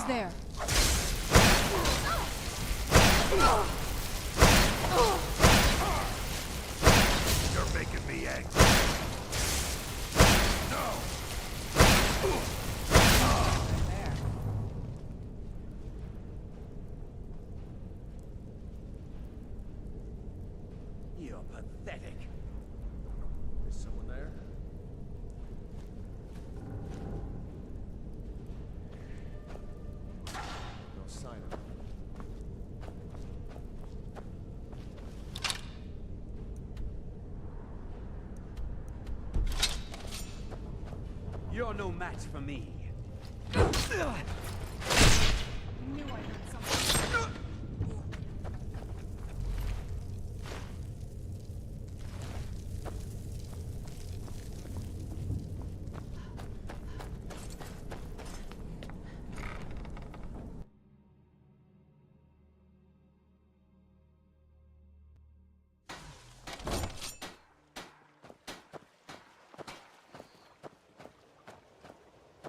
there. You're making me angry. No! There. You're pathetic. Is someone there? No sign of him. You're no match for me. Knew I heard something.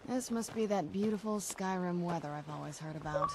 This must be that beautiful Skyrim weather I've always heard about.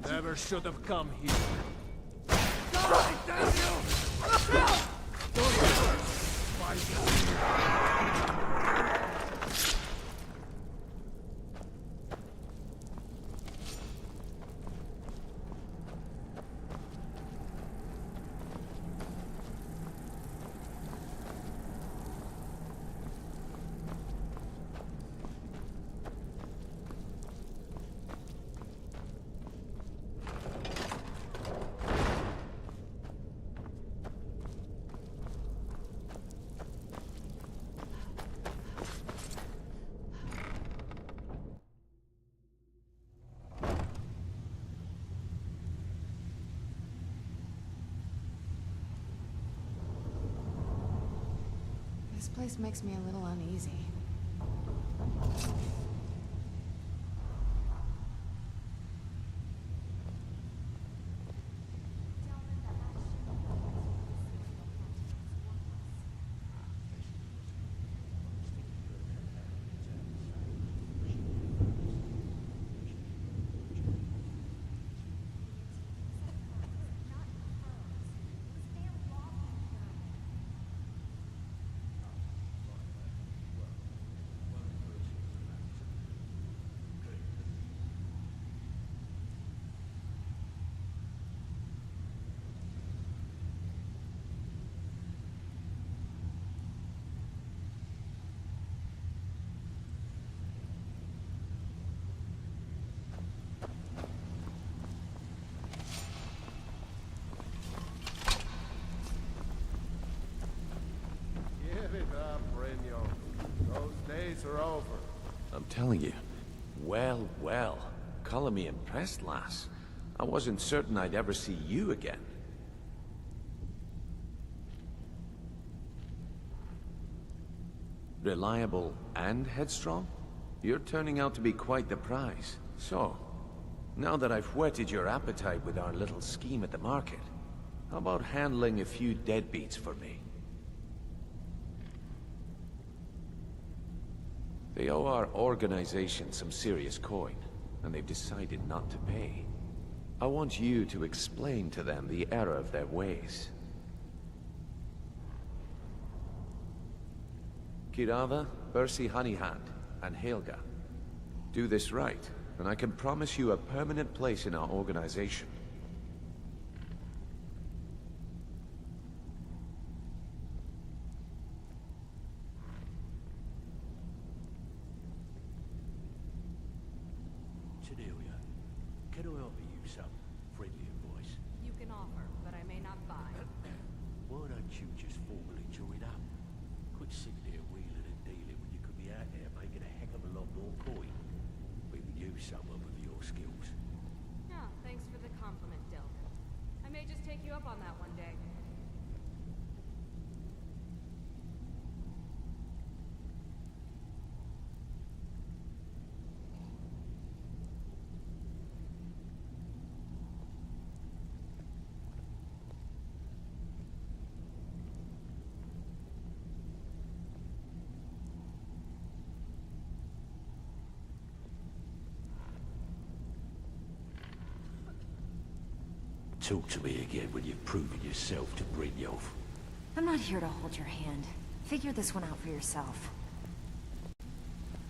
Never should have come here. Right, damn you! Don't This place makes me a little uneasy. Give it up, Brynjo. Those days are over. I'm telling you. Well, well. Calling me impressed, lass. I wasn't certain I'd ever see you again. Reliable and headstrong? You're turning out to be quite the prize. So, now that I've whetted your appetite with our little scheme at the market, how about handling a few deadbeats for me? They owe our organization some serious coin, and they've decided not to pay. I want you to explain to them the error of their ways. Kirava, Bersi Honeyhand, and Helga. Do this right, and I can promise you a permanent place in our organization. Can I offer you some friendly advice? You can offer, but I may not buy. Why don't you just formally join up? Quit sitting there wheeling and dealing when you could be out there making a heck of a lot more coin. We could use someone with your skills. Yeah, thanks for the compliment, Dill. I may just take you up on that one day. Talk to me again when you've proven yourself to Brynjolf. I'm not here to hold your hand. Figure this one out for yourself.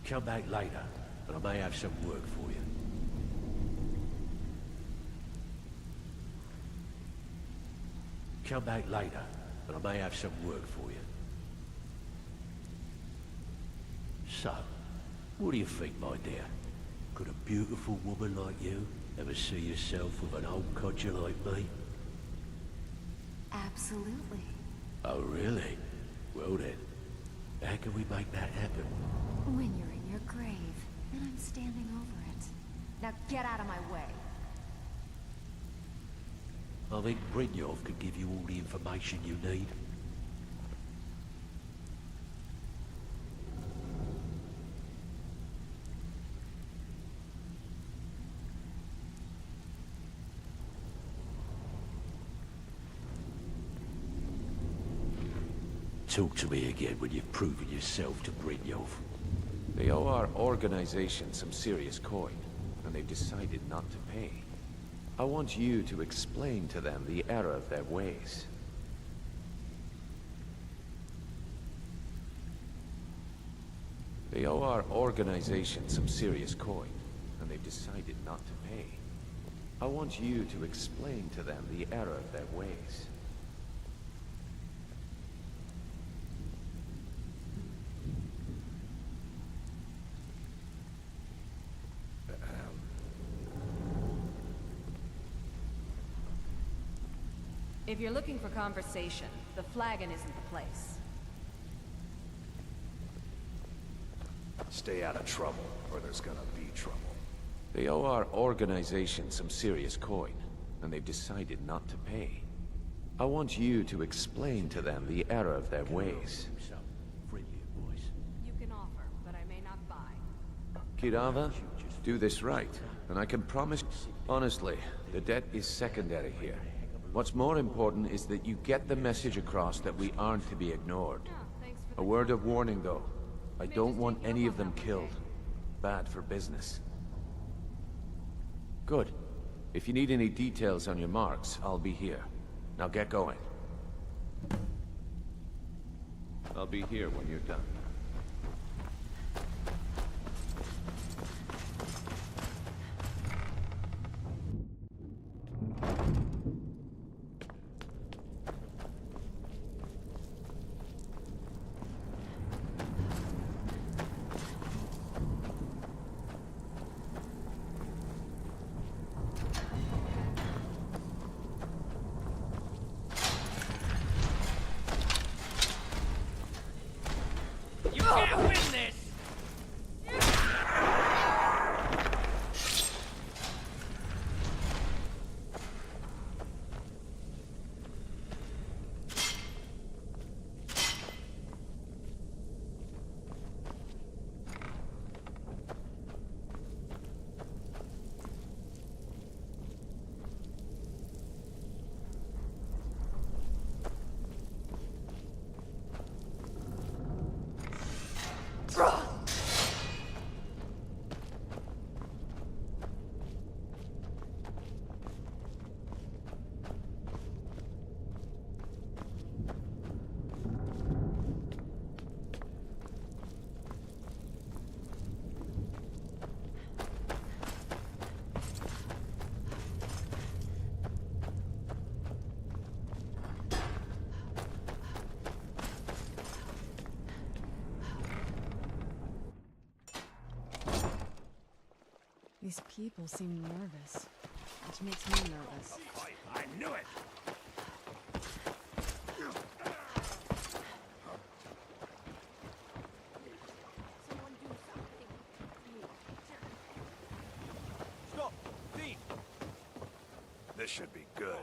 Come back later, and I may have some work for you. Come back later, and I may have some work for you. So, what do you think, my dear? Could a beautiful woman like you ever see yourself with an old codger like me? Absolutely. Oh, really? Well then, how can we make that happen? When you're in your grave, and I'm standing over it. Now get out of my way. I think Brynjolf could give you all the information you need. Talk to me again when you've proven yourself to Brynjolf. They owe our organization some serious coin, and they've decided not to pay. I want you to explain to them the error of their ways. They owe our organization some serious coin, and they've decided not to pay. I want you to explain to them the error of their ways. If you're looking for conversation, the flagon isn't the place. Stay out of trouble, or there's gonna be trouble. They owe our organization some serious coin, and they've decided not to pay. I want you to explain to them the error of their ways. Some friendly advice. You can offer, but I may not buy. Kirava, do this right, and I can promise... Honestly, the debt is secondary here. What's more important is that you get the message across that we aren't to be ignored. Yeah, thanks for A the word of warning, though. I don't want any of them killed. Bad for business. Good. If you need any details on your marks, I'll be here. Now get going. I'll be here when you're done. You can't win this! These people seem nervous. which makes me nervous. I knew it! Stop! Thief! This should be good.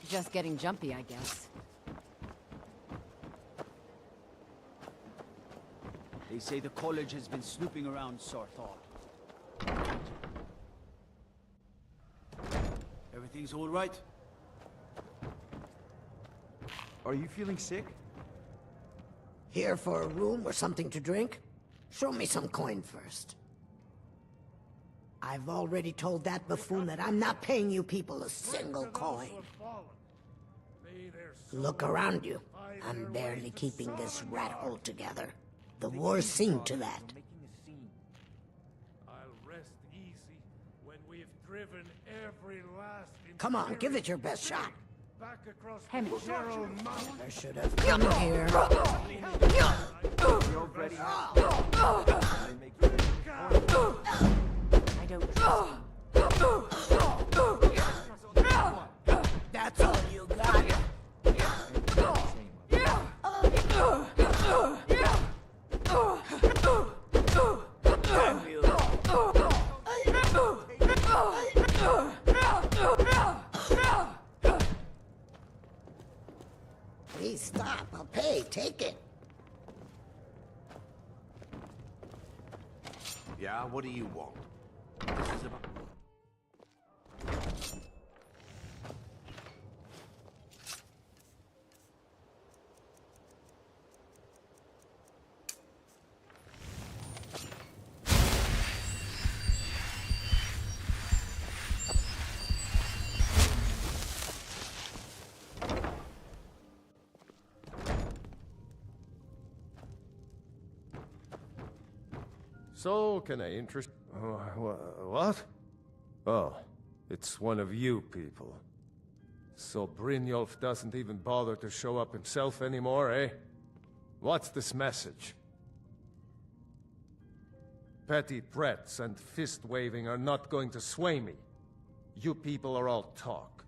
Just getting jumpy, I guess. They say the college has been snooping around Sarthal. Everything's all right? Are you feeling sick? Here for a room or something to drink? Show me some coin first. I've already told that buffoon that I'm not paying you people a single coin. Look around you. I'm barely keeping this rat hole together. The war's seen to that. I'll rest easy when we've driven every last Come on, give it your best shot. back across Hand me. Gerald Mountain. I should have come here. You're ready. I don't trust you. That's all you got. Damn you. Please stop. I'll pay. Take it. Yeah, what do you want? This is about... So, can I interest... what? Oh, it's one of you people. So Brynjolf doesn't even bother to show up himself anymore, eh? What's this message? Petty threats and fist-waving are not going to sway me. You people are all talk,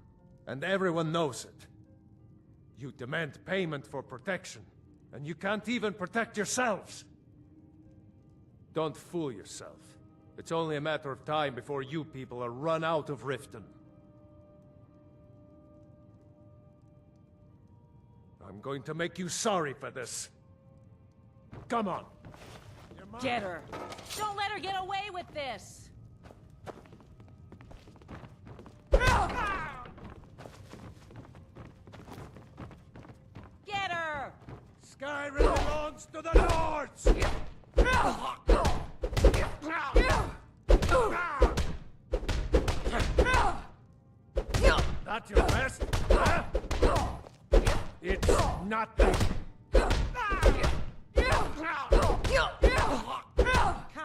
and everyone knows it. You demand payment for protection, and you can't even protect yourselves. Don't fool yourself. It's only a matter of time before you people are run out of Riften. I'm going to make you sorry for this. Come on. Get her! Don't let her get away with this! Get her! Skyrim belongs to the Lords! That your best? Huh? It's nothing. Come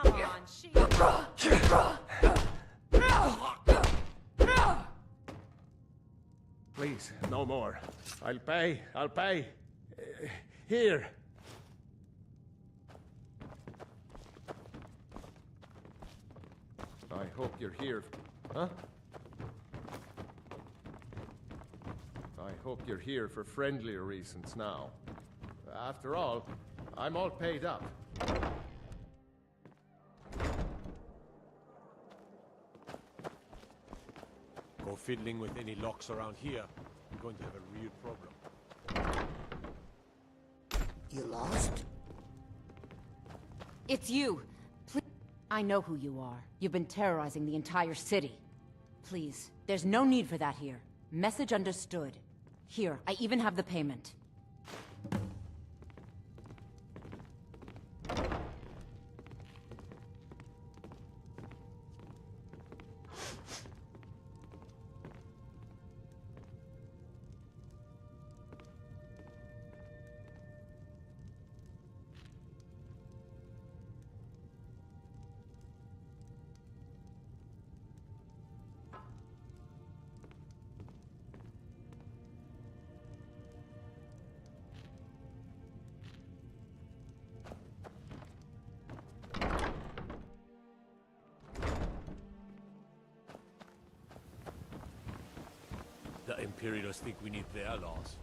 on, she... Please, no more. I'll pay. I'll pay. Here. I hope you're here. Huh? I hope you're here for friendlier reasons now. After all, I'm all paid up. Go fiddling with any locks around here. You're going to have a real problem. You lost? It's you. Please. I know who you are. You've been terrorizing the entire city. Please, there's no need for that here. Message understood. Here, I even have the payment. The Imperials think we need their laws.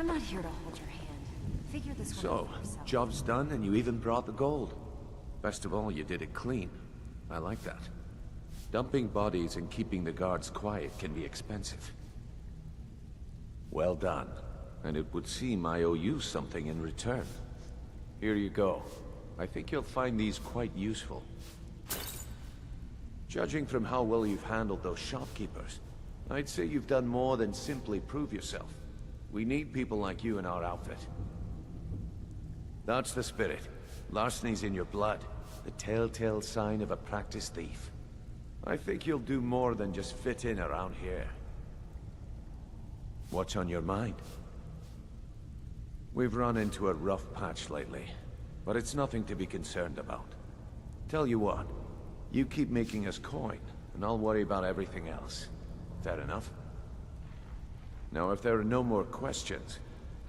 I'm not here to hold your hand. Figure this one out So, for yourself. job's done and you even brought the gold. Best of all, you did it clean. I like that. Dumping bodies and keeping the guards quiet can be expensive. Well done. And it would seem I owe you something in return. Here you go. I think you'll find these quite useful. Judging from how well you've handled those shopkeepers, I'd say you've done more than simply prove yourself. We need people like you in our outfit. That's the spirit. Larceny's in your blood. The telltale sign of a practiced thief. I think you'll do more than just fit in around here. What's on your mind? We've run into a rough patch lately, but it's nothing to be concerned about. Tell you what, you keep making us coin, and I'll worry about everything else. Fair enough? Now, if there are no more questions,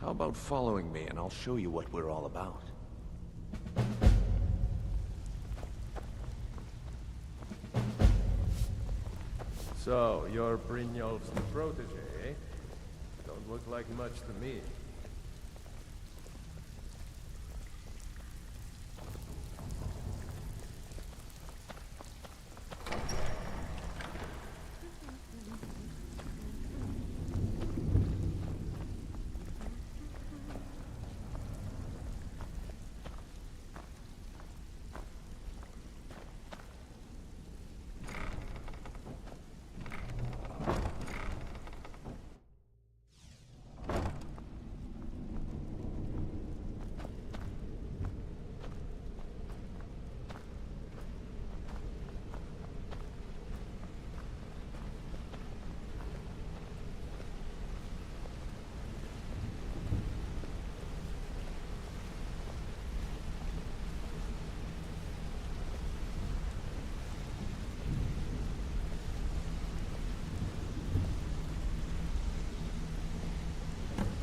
how about following me and I'll show you what we're all about? So, you're Brynjolf's protege, eh? Don't look like much to me.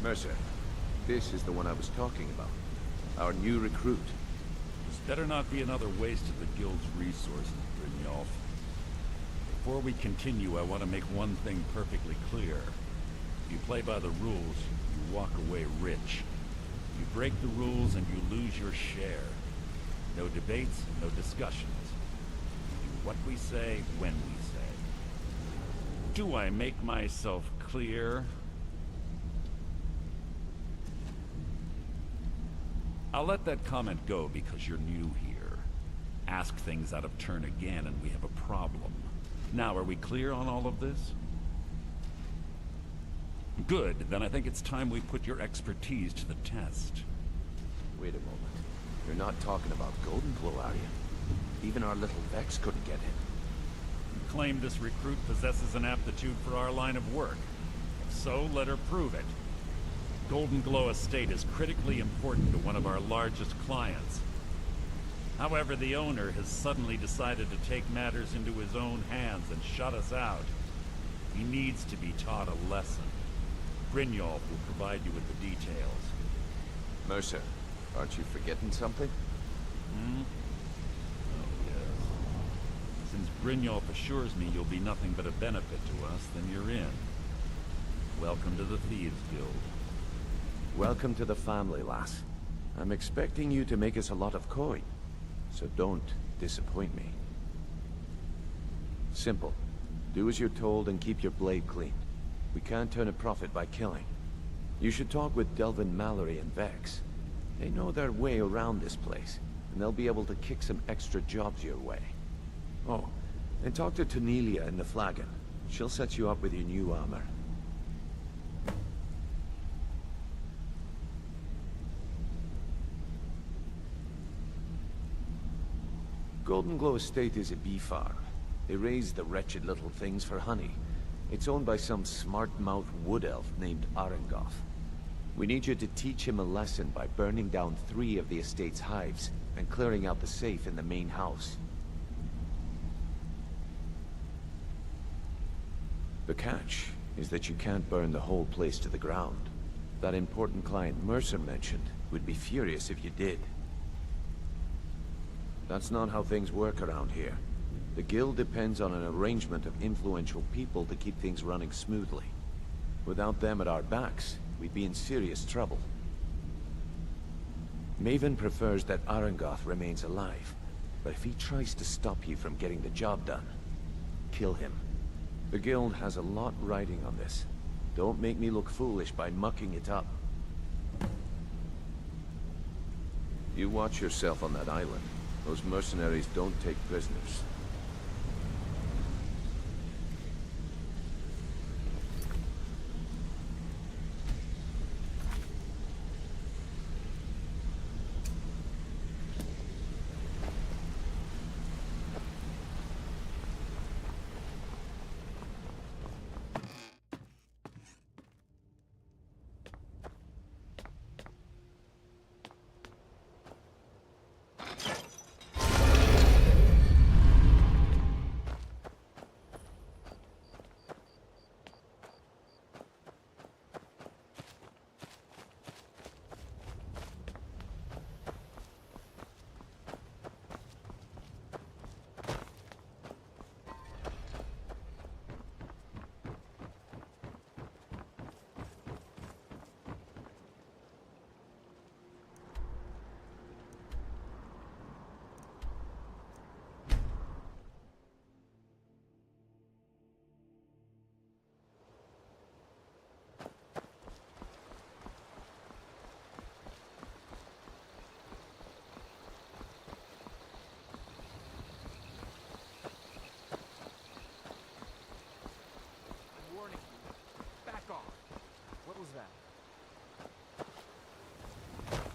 Mercer, this is the one I was talking about. Our new recruit. This better not be another waste of the Guild's resources, Brynjolf. Before we continue, I want to make one thing perfectly clear. If you play by the rules, you walk away rich. You break the rules and you lose your share. No debates, no discussions. We do what we say, when we say. Do I make myself clear? I'll let that comment go because you're new here. Ask things out of turn again and we have a problem. Now, are we clear on all of this? Good, then I think it's time we put your expertise to the test. Wait a moment. You're not talking about Golden Glow, are you? Even our little Vex couldn't get in. You claim this recruit possesses an aptitude for our line of work. If so, let her prove it. Golden Glow Estate is critically important to one of our largest clients. However, the owner has suddenly decided to take matters into his own hands and shut us out. He needs to be taught a lesson. Brynjolf will provide you with the details. Mercer, aren't you forgetting something? Oh, yes. Since Brynjolf assures me you'll be nothing but a benefit to us, then you're in. Welcome to the Thieves Guild. Welcome to the family, lass. I'm expecting you to make us a lot of coin, so don't disappoint me. Simple. Do as you're told and keep your blade clean. We can't turn a profit by killing. You should talk with Delvin Mallory and Vex. They know their way around this place, and they'll be able to kick some extra jobs your way. Oh, and talk to Cornelia in the Flagon. She'll set you up with your new armor. Golden Glow Estate is a bee farm. They raise the wretched little things for honey. It's owned by some smart-mouthed wood elf named Arengoth. We need you to teach him a lesson by burning down 3 of the estate's hives and clearing out the safe in the main house. The catch is that you can't burn the whole place to the ground. That important client Mercer mentioned would be furious if you did. That's not how things work around here. The guild depends on an arrangement of influential people to keep things running smoothly. Without them at our backs, we'd be in serious trouble. Maven prefers that Arengoth remains alive, but if he tries to stop you from getting the job done, kill him. The guild has a lot riding on this. Don't make me look foolish by mucking it up. You watch yourself on that island. Those mercenaries don't take prisoners.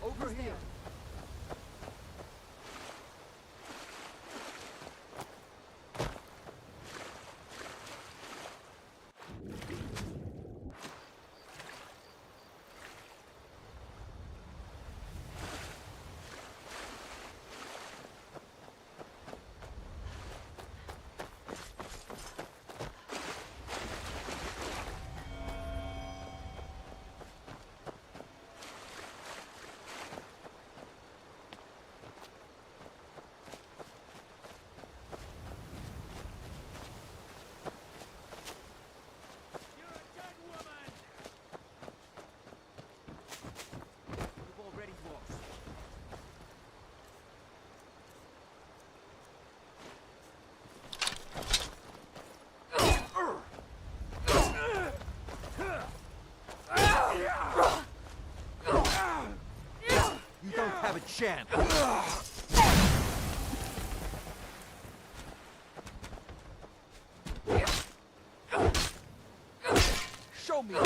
Over here. You don't have a chance. Show me.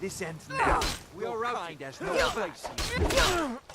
This ends now. Your kind has no place here.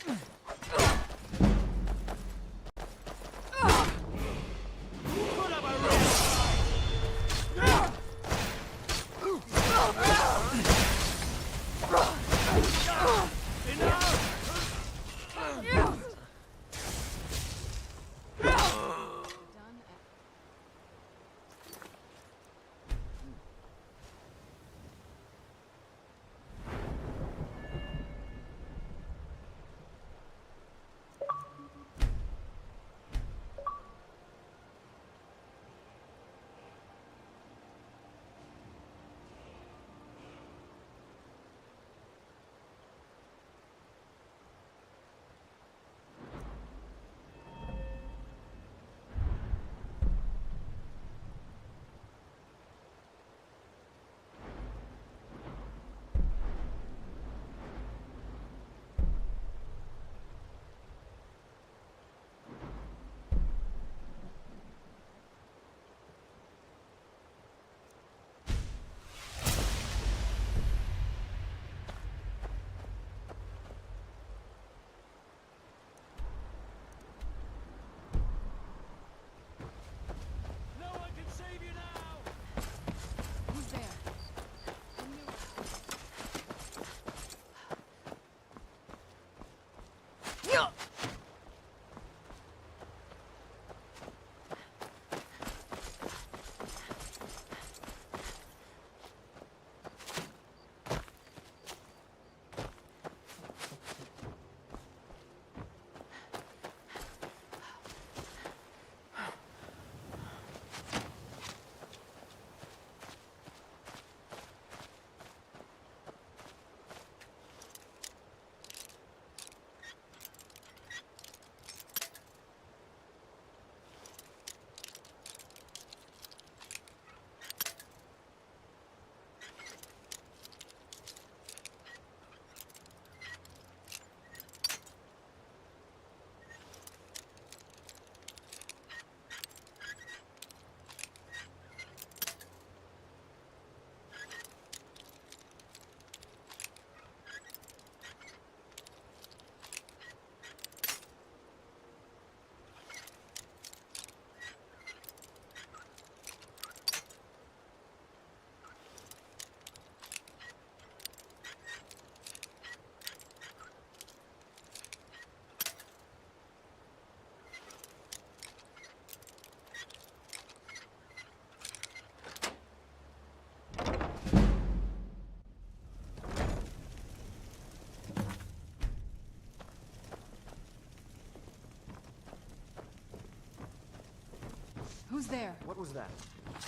Who's there? What was that?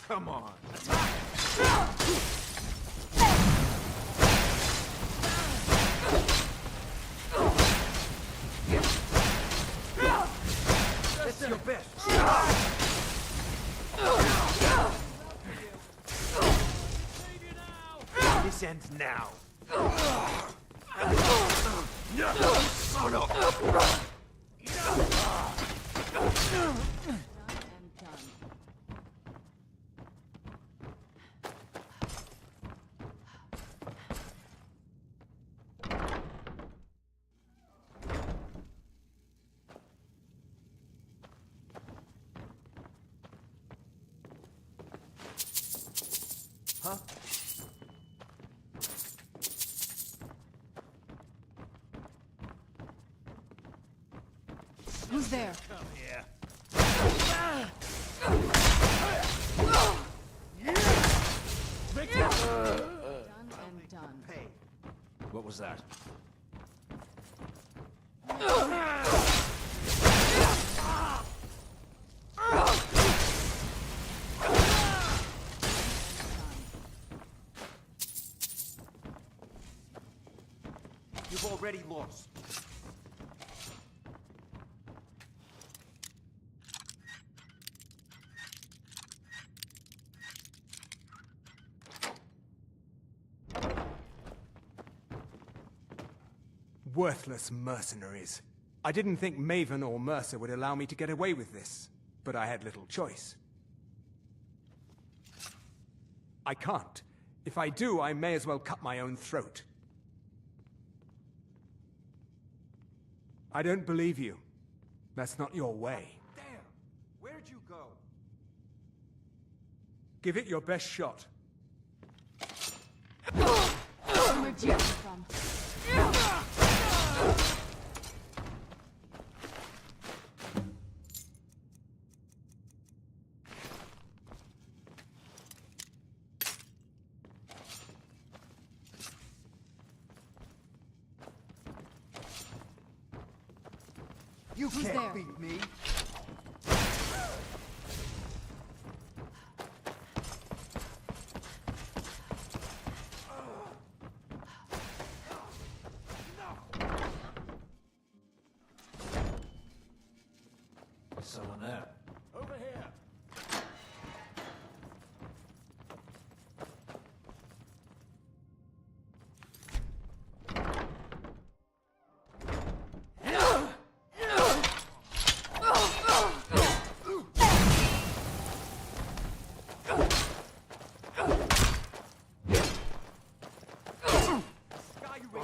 Come on. That's your best. This ends now. Son of Huh? Who's there? Come here. Done and done. Hey. What was that? You've already lost. Worthless mercenaries. I didn't think Maven or Mercer would allow me to get away with this, but I had little choice. I can't. If I do, I may as well cut my own throat. I don't believe you. That's not your way. Damn! Where'd you go? Give it your best shot. Where'd you come from? You Who's can't there? beat me! Someone there. Over here!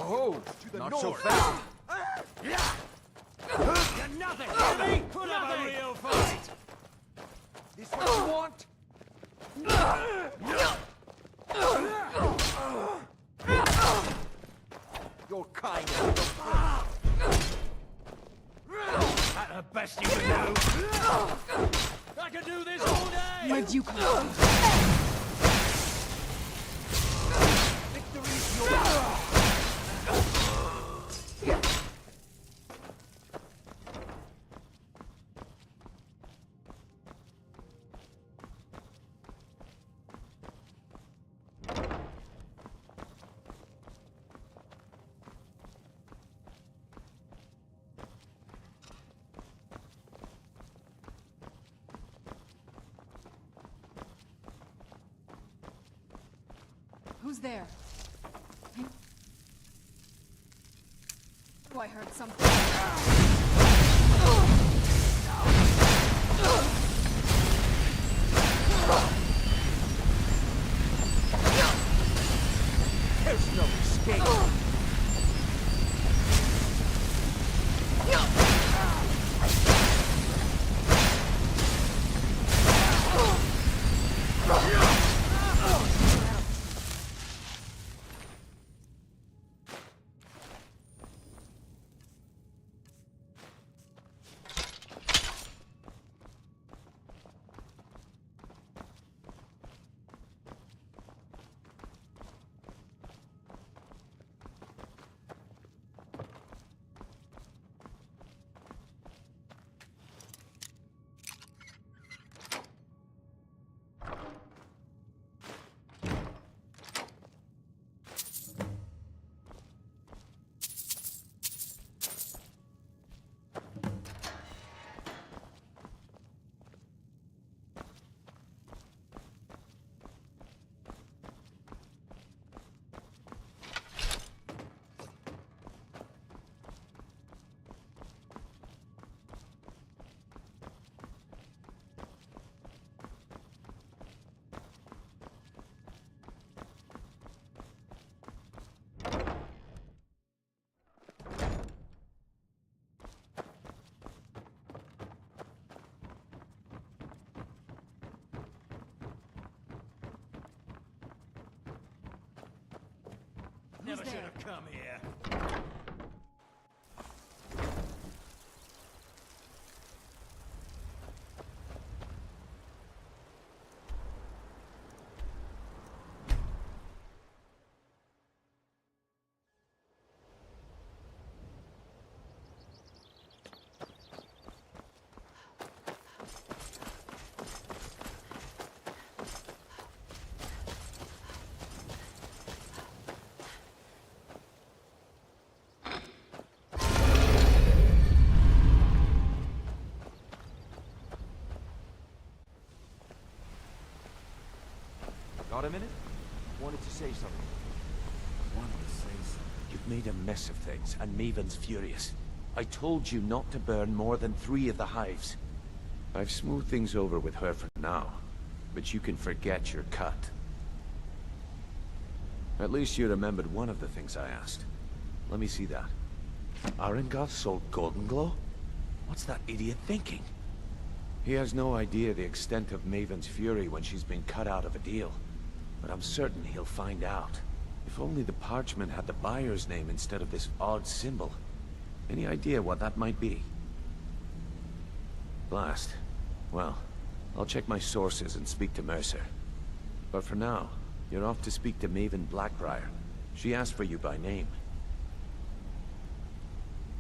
Oh, To the not north. so fast! You're nothing! Hear me? Put up a real fight! This what you want? Your kind of... That the best you can do? I can do this all day! Where'd you come from? Victory's yours! Who's there? Oh, I heard something. There's no escape! Never should have come here. Got a minute? Wanted to say something. Wanted to say something. You've made a mess of things, and Maven's furious. I told you not to burn more than 3 of the hives. I've smoothed things over with her for now, but you can forget your cut. At least you remembered one of the things I asked. Let me see that. Arengoth sold Golden Glow? What's that idiot thinking? He has no idea the extent of Maven's fury when she's been cut out of a deal. But I'm certain he'll find out. If only the parchment had the buyer's name instead of this odd symbol. Any idea what that might be? Blast. Well, I'll check my sources and speak to Mercer. But for now, you're off to speak to Maven Blackbriar. She asked for you by name.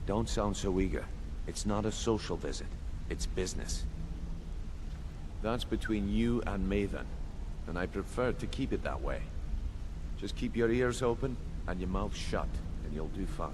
Don't sound so eager. It's not a social visit. It's business. That's between you and Maven, and I prefer to keep it that way. Just keep your ears open and your mouth shut, and you'll do fine.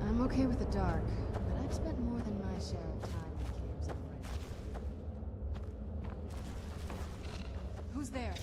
I'm okay with the dark, but I've spent more than my share of time in caves already. Who's there?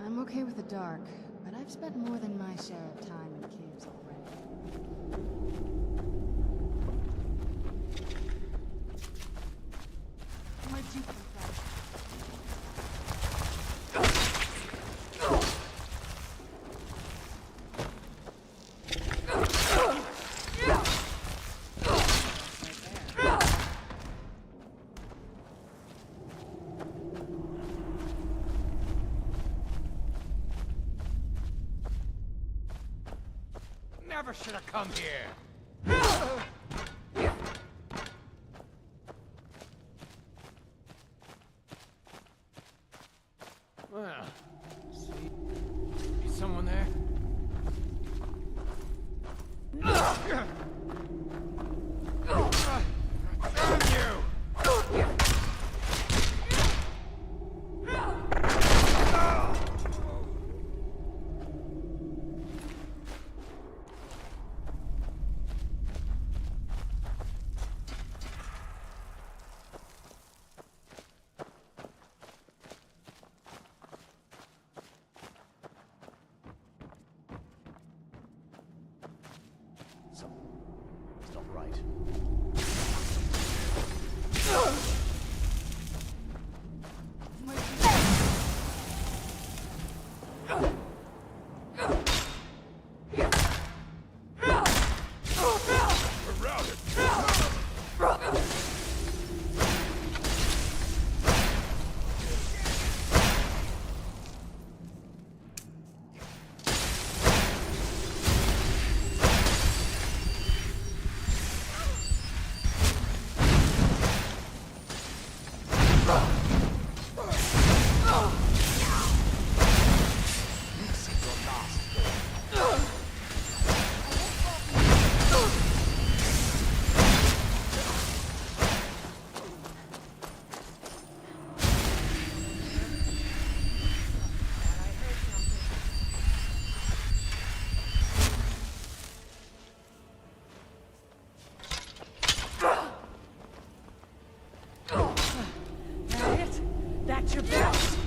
I'm okay with the dark, but I've spent more than my share of time in caves already. Where'd you come from? never should have come here! Well, see? Is someone there? Damn you! It's not right. That's your best.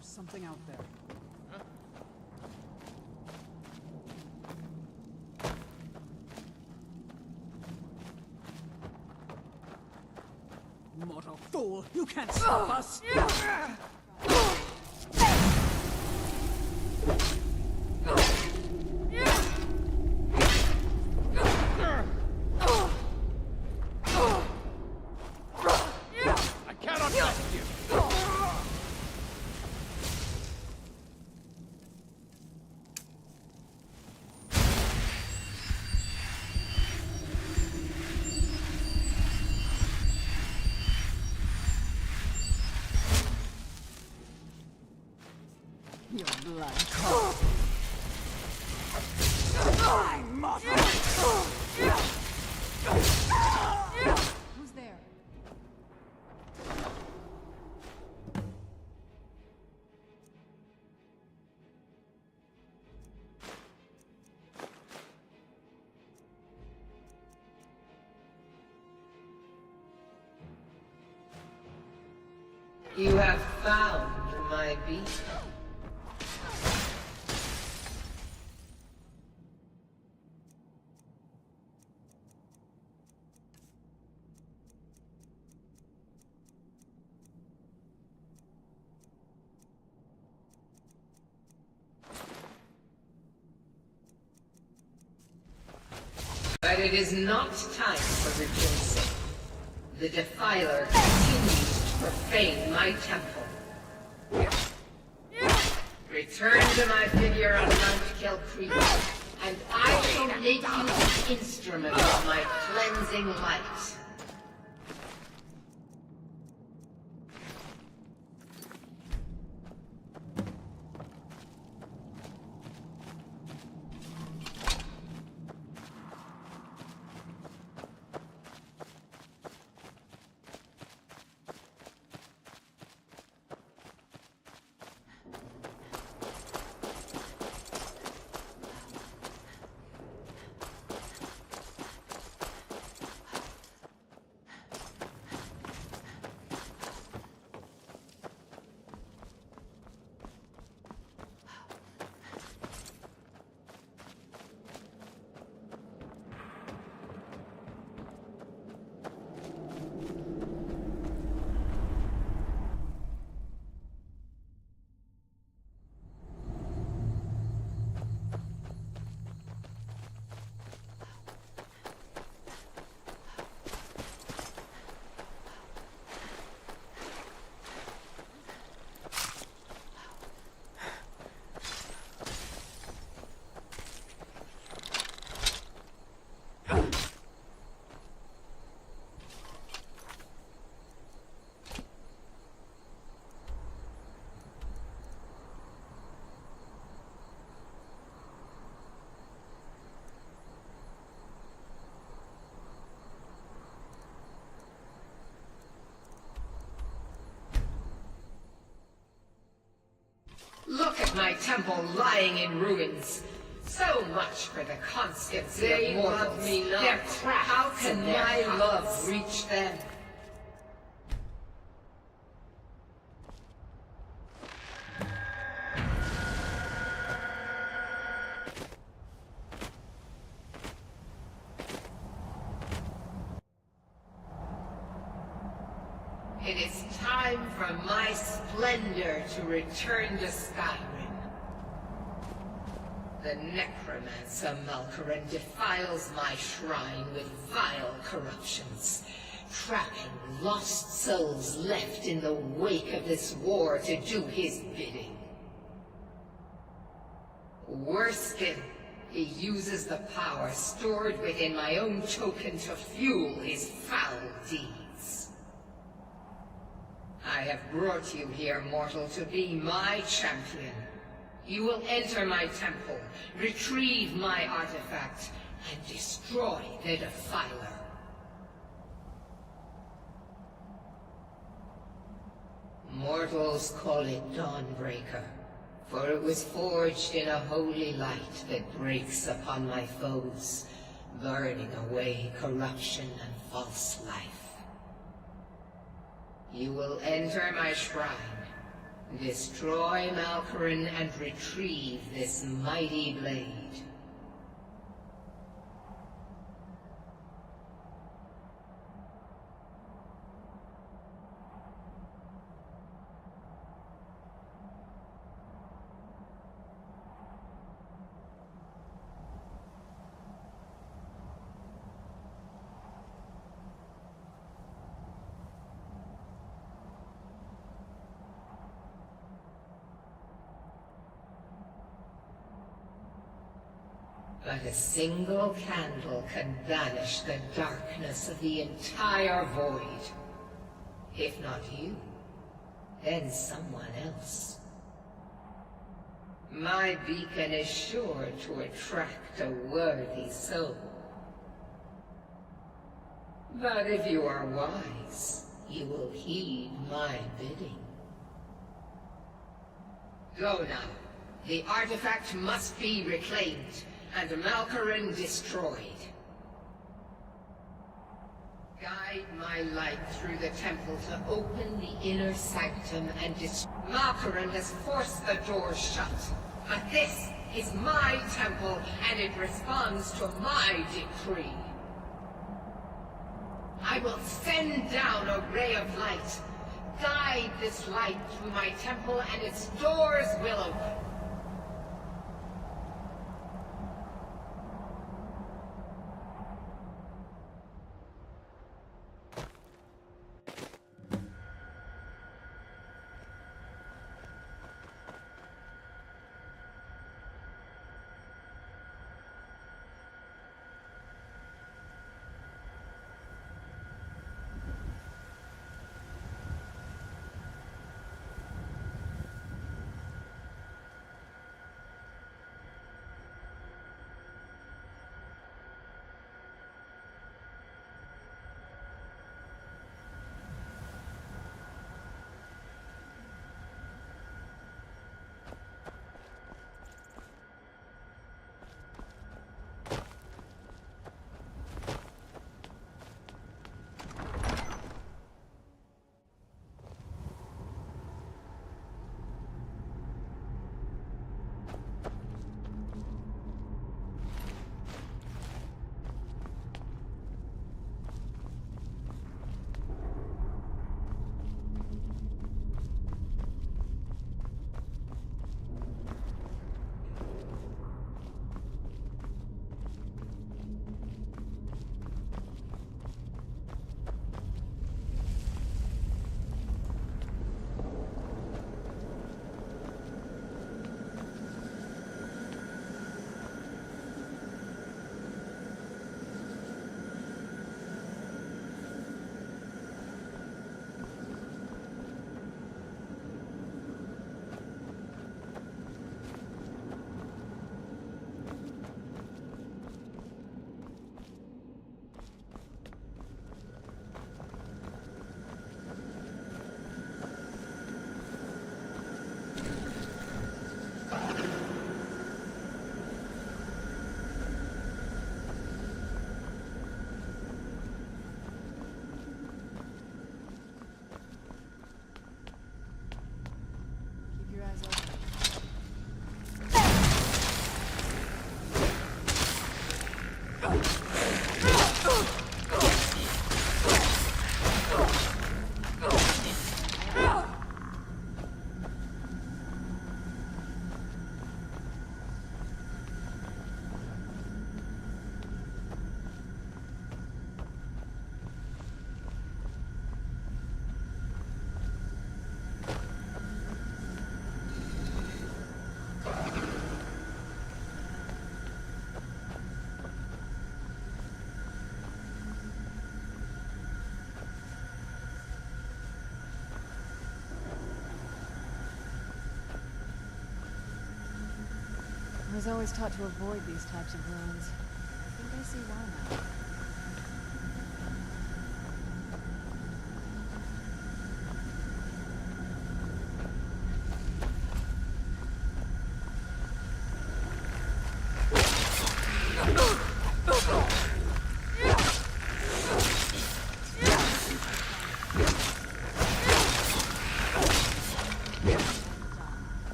Something out there. Mortal fool! You can't stop us! I cannot let you! Your blood cold. I'm mortal. Who's there? You have found my beast. But it is not time for rejoicing. The Defiler continues to profane my temple. Return to my figure on Mount Kelcrete, and I shall make you the instrument of my cleansing light. temple lying in ruins. So much for the constancy They of mortals. love me not. Their crafts How can and their my hearts love reach them? It is time for my splendor to return to Skyrim. The necromancer Malkaran defiles my shrine with vile corruptions, trapping lost souls left in the wake of this war to do his bidding. Worse still, he uses the power stored within my own token to fuel his foul deeds. I have brought you here, mortal, to be my champion. You will enter my temple, retrieve my artifact, and destroy the Defiler. Mortals call it Dawnbreaker, for it was forged in a holy light that breaks upon my foes, burning away corruption and false life. You will enter my shrine, destroy Malkaran, and retrieve this mighty blade. But a single candle can banish the darkness of the entire void. If not you, then someone else. My beacon is sure to attract a worthy soul. But if you are wise, you will heed my bidding. Go now. The artifact must be reclaimed, and Malkaran destroyed. Guide my light through the temple to open the inner sanctum and Malkaran has forced the doors shut. But this is my temple, and it responds to my decree. I will send down a ray of light. Guide this light through my temple, and its doors will open. I was always taught to avoid these types of ruins. I think I see why now.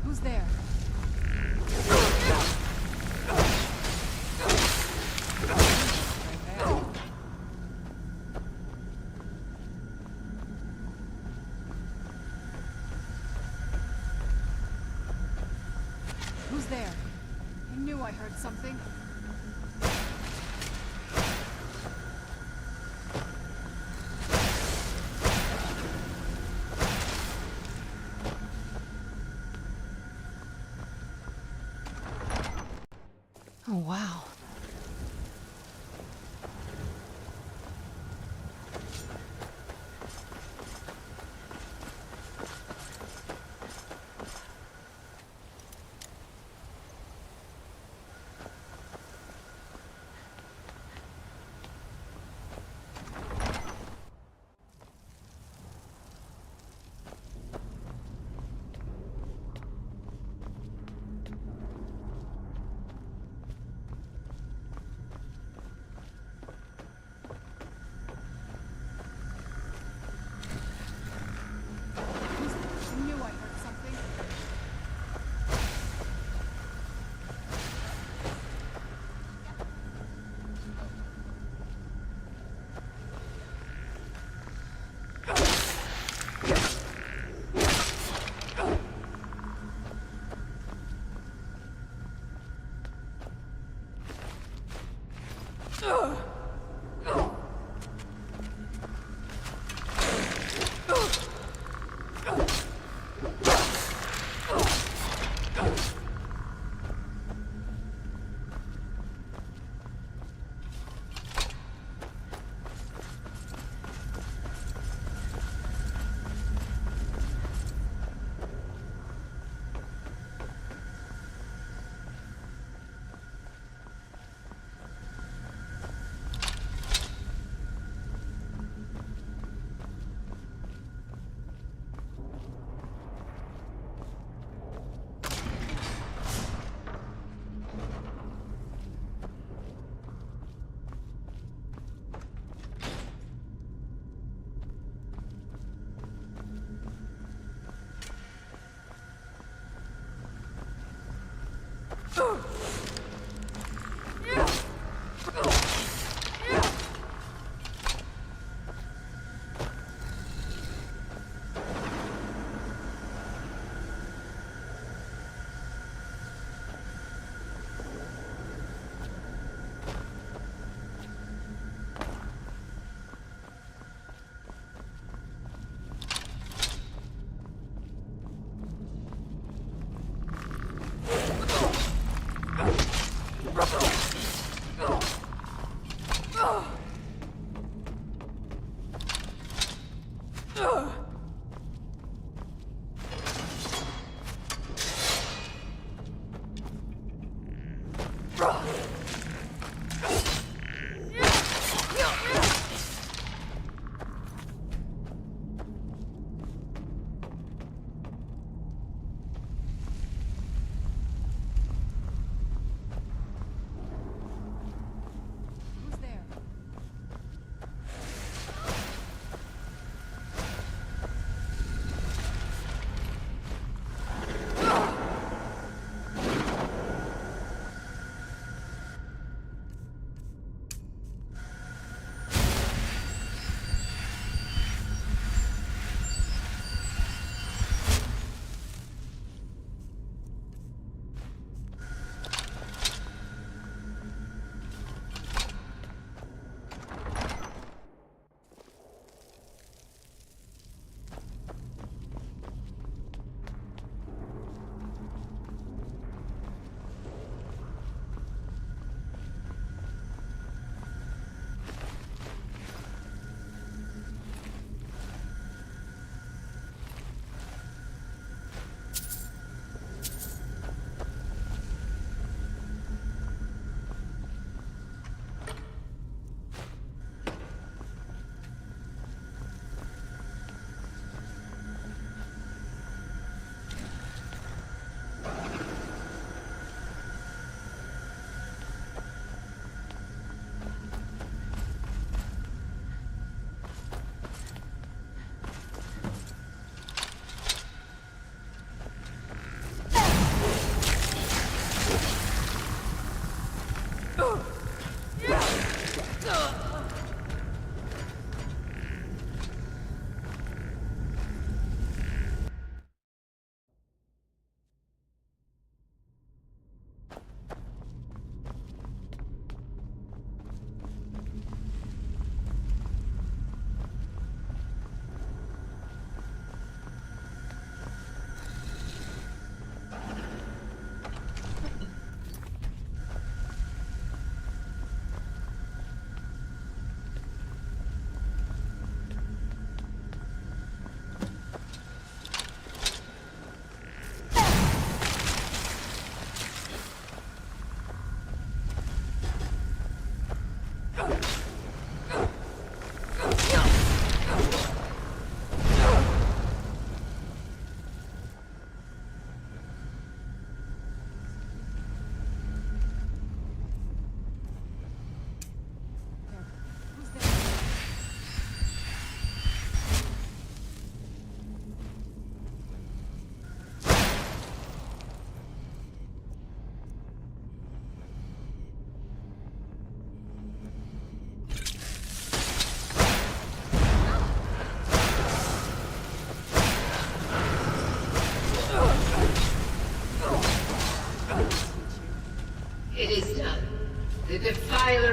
Who's there? Who's there? I knew I heard something. Oh, wow.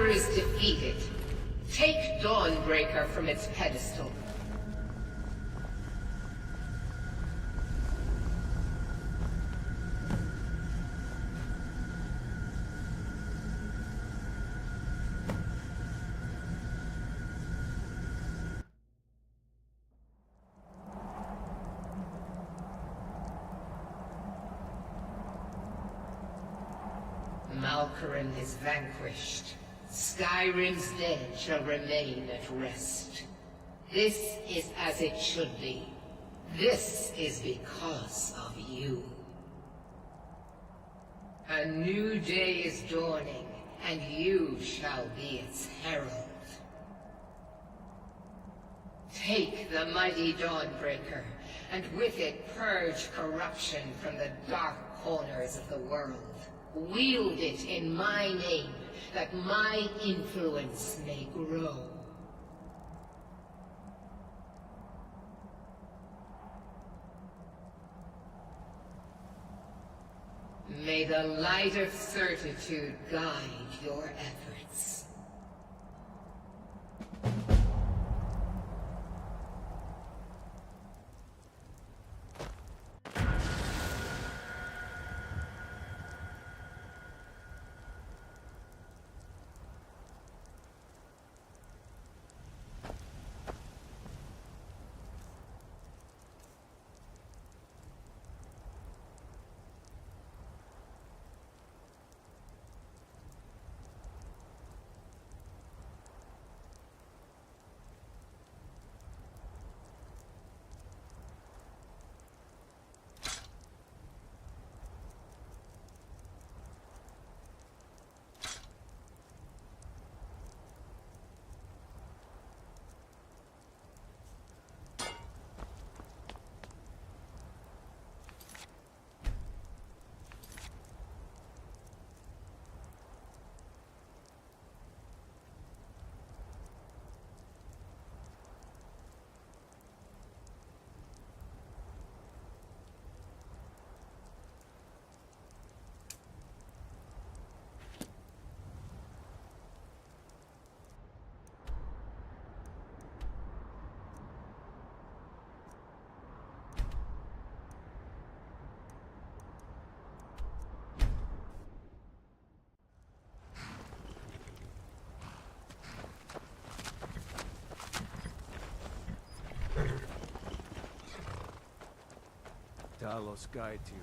order is defeated, take Dawnbreaker from its pedestal. Malkoran is vanquished. Skyrim's dead shall remain at rest. This is as it should be. This is because of you. A new day is dawning, and you shall be its herald. Take the mighty Dawnbreaker, and with it purge corruption from the dark corners of the world. Wield it in my name, that my influence may grow. May the light of certitude guide your efforts. Talos guide you.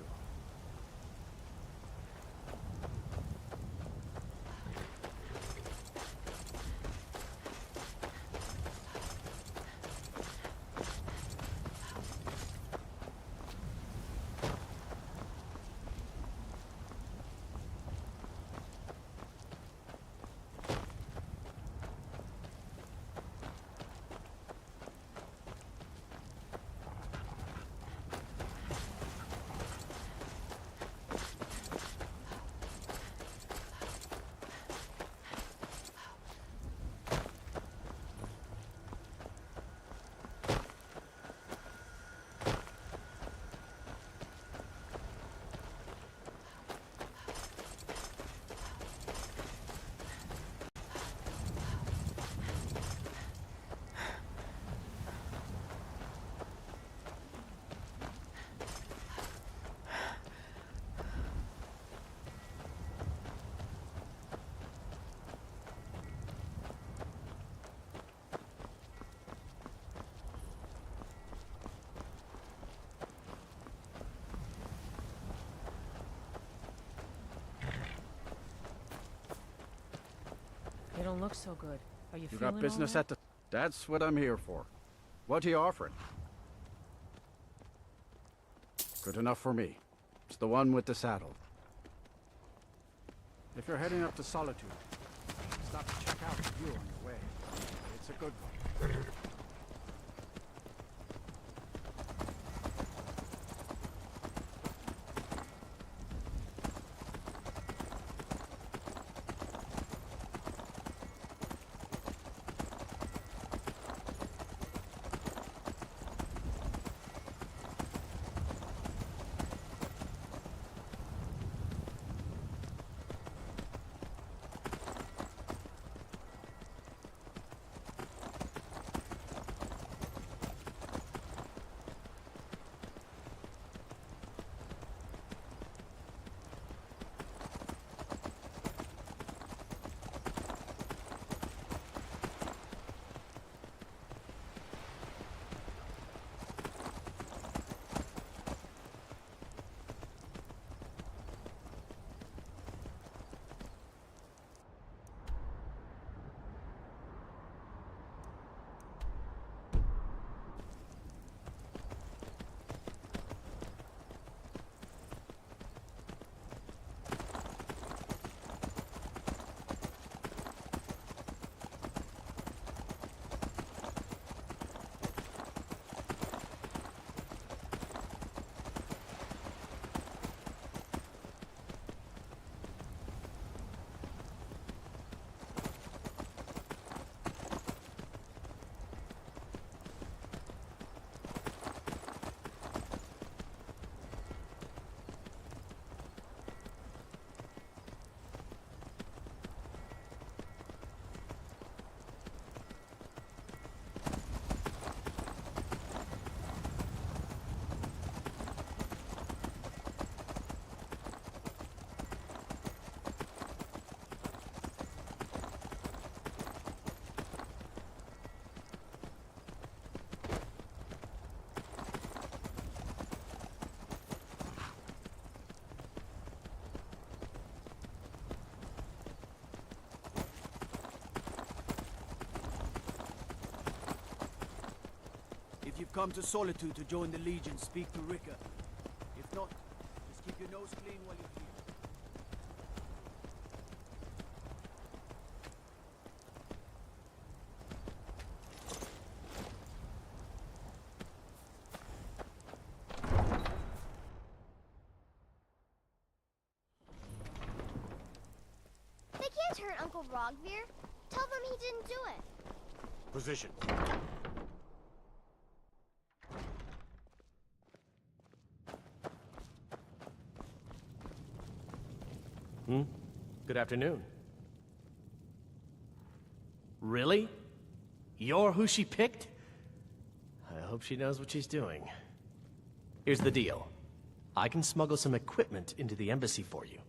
You don't look so good. Are you You feeling got business all at the... That's what I'm here for. What are you offering? Good enough for me. It's the one with the saddle. If you're heading up to Solitude, stop to check out the view on your way. It's a good one. come to Solitude to join the Legion, speak to Rika. If not, just keep your nose clean while you're here. They can't hurt Uncle Rogvir. Tell them he didn't do it. Position. Good afternoon. Really? You're who she picked? I hope she knows what she's doing. Here's the deal. I can smuggle some equipment into the embassy for you.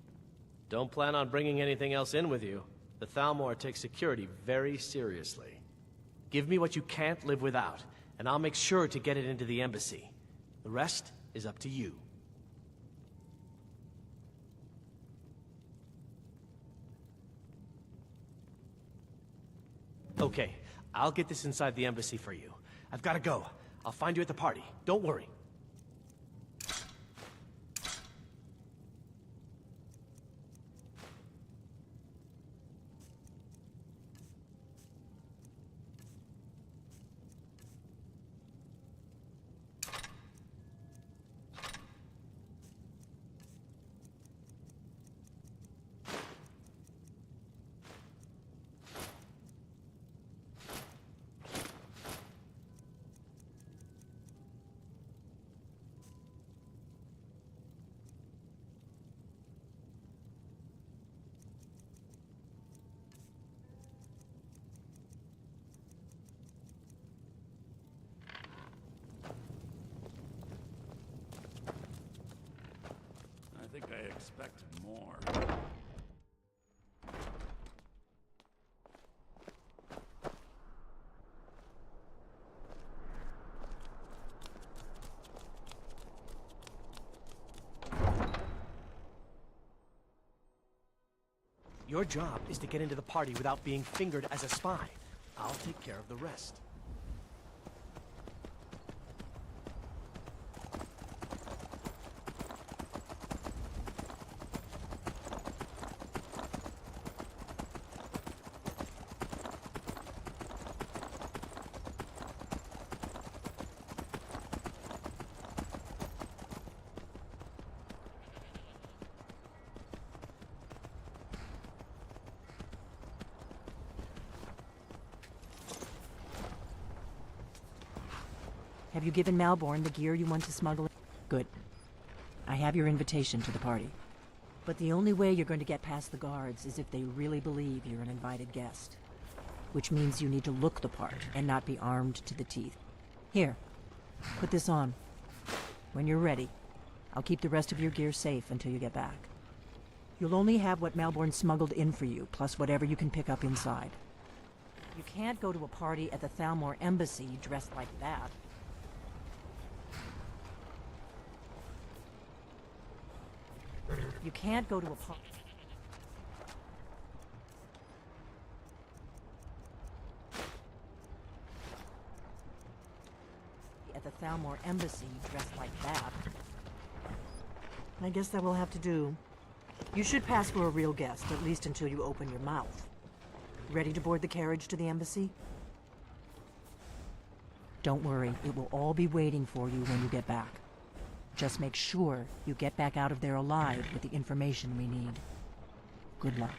Don't plan on bringing anything else in with you. The Thalmor takes security very seriously. Give me what you can't live without, and I'll make sure to get it into the embassy. The rest is up to you. Okay, I'll get this inside the embassy for you. I've gotta go. I'll find you at the party. Don't worry. I think I expected more. Your job is to get into the party without being fingered as a spy. I'll take care of the rest. Have you given Malborn the gear you want to smuggle? Good. I have your invitation to the party. But the only way you're going to get past the guards is if they really believe you're an invited guest. Which means you need to look the part and not be armed to the teeth. Here, put this on. When you're ready, I'll keep the rest of your gear safe until you get back. You'll only have what Malborn smuggled in for you, plus whatever you can pick up inside. You can't go to a party at the Thalmor embassy dressed like that. You can't go to a party at the Thalmor embassy dressed like that. I guess that will have to do. You should pass for a real guest, at least until you open your mouth. Ready to board the carriage to the embassy? Don't worry, it will all be waiting for you when you get back. Just make sure you get back out of there alive with the information we need. Good luck.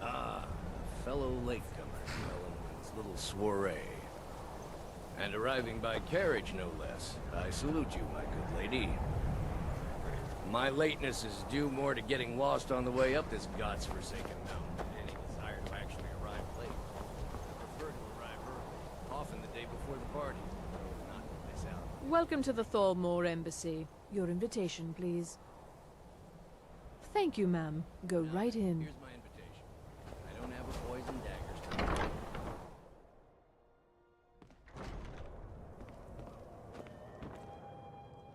Ah, fellow latecomers Melon's little soiree. And arriving by carriage, no less. I salute you, my good lady. My lateness is due more to getting lost on the way up this god's-forsaken mountain than any desire to actually arrive late. I prefer to arrive early, often the day before the party, not to miss out. Welcome to the Thalmor Embassy. Your invitation, please. Thank you, ma'am. Go right in. Here's my invitation. I don't have a poison daggers.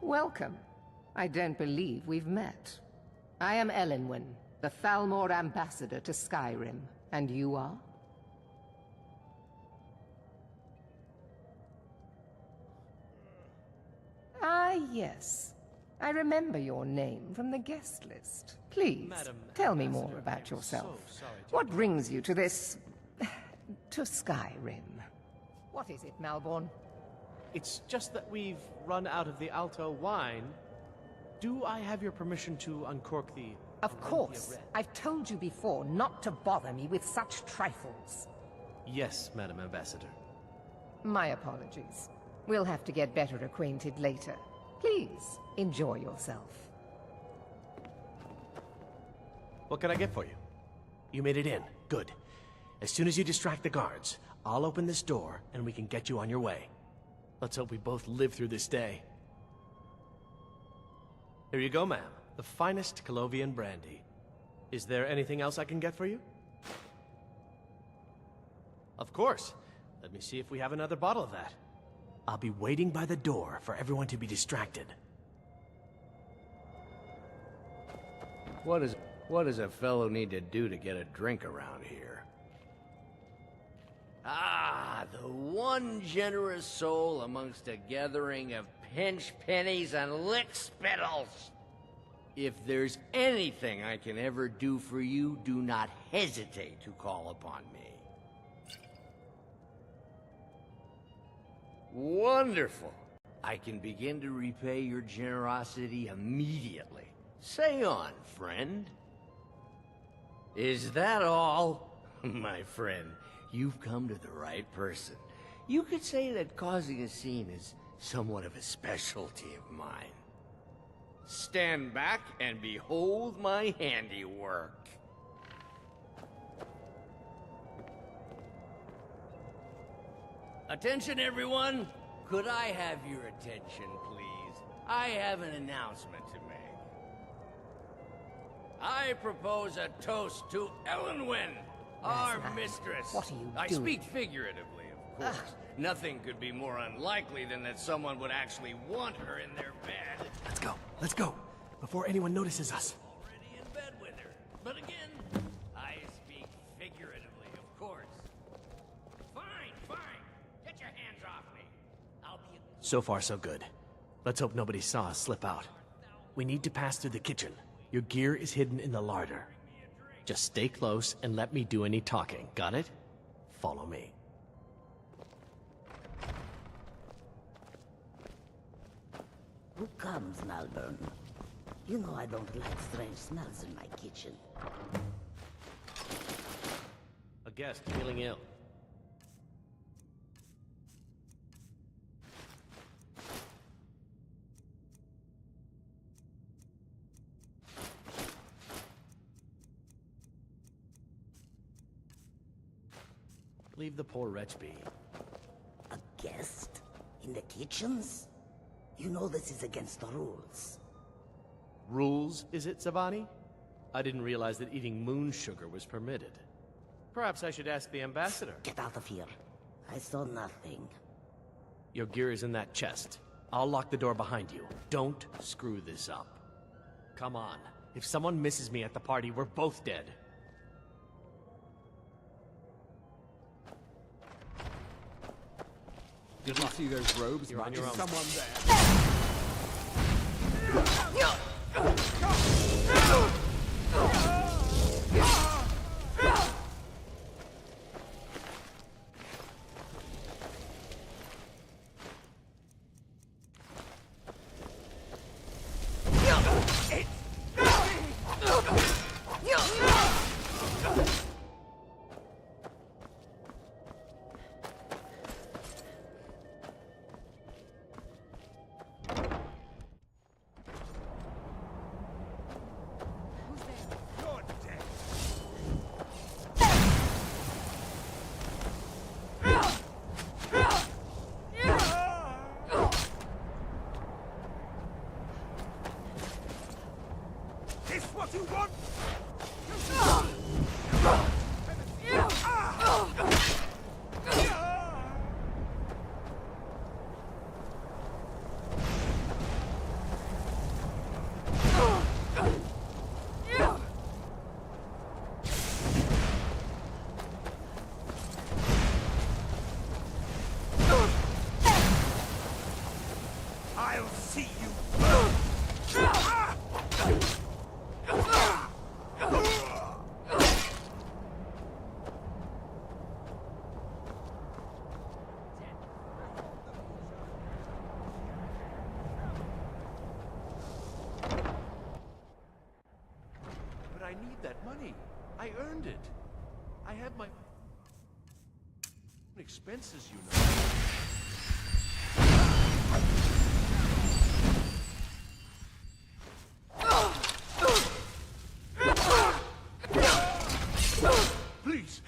Welcome. I don't believe we've met. I am Elenwen, the Thalmor ambassador to Skyrim. And you are? Ah, yes. I remember your name from the guest list. Please, tell me more about yourself. What brings you to this... to Skyrim? What is it, Malborn? It's just that we've run out of the Alto wine. Do I have your permission to uncork the... Of course. I've told you before not to bother me with such trifles. Yes, Madam Ambassador. My apologies. We'll have to get better acquainted later. Please, enjoy yourself. What can I get for you? You made it in. Good. As soon as you distract the guards, I'll open this door and we can get you on your way. Let's hope we both live through this day. Here you go, ma'am. The finest Colovian brandy. Is there anything else I can get for you? Of course. Let me see if we have another bottle of that. I'll be waiting by the door for everyone to be distracted. What does a fellow need to do to get a drink around here? Ah, the one generous soul amongst a gathering of pinch pennies and lick spittles. If there's anything I can ever do for you, do not hesitate to call upon me. Wonderful. I can begin to repay your generosity immediately. Say on, friend. Is that all? My friend, you've come to the right person. You could say that causing a scene is somewhat of a specialty of mine. Stand back and behold my handiwork. Attention, everyone! Could I have your attention, please? I have an announcement to make. I propose a toast to Elenwen, our mistress. What are you doing? I speak figuratively, of course. Nothing could be more unlikely than that someone would actually want her in their bed. Let's go, before anyone notices us. Already in bed with her. But again, I speak figuratively, of course. Fine. Get your hands off me. I'll be... So far, so good. Let's hope nobody saw us slip out. We need to pass through the kitchen. Your gear is hidden in the larder. Just stay close and let me do any talking. Got it? Follow me. Who comes, Malborn? You know I don't like strange smells in my kitchen. A guest feeling ill. Leave the poor wretch be. A guest? In the kitchens? You know this is against the rules. Rules, is it, Savani? I didn't realize that eating moon sugar was permitted. Perhaps I should ask the ambassador. Get out of here. I saw nothing. Your gear is in that chest. I'll lock the door behind you. Don't screw this up. Come on. If someone misses me at the party, we're both dead. Did you see those robes? You're on your own. Someone there. that money. I earned it. I have my expenses, you know. Please.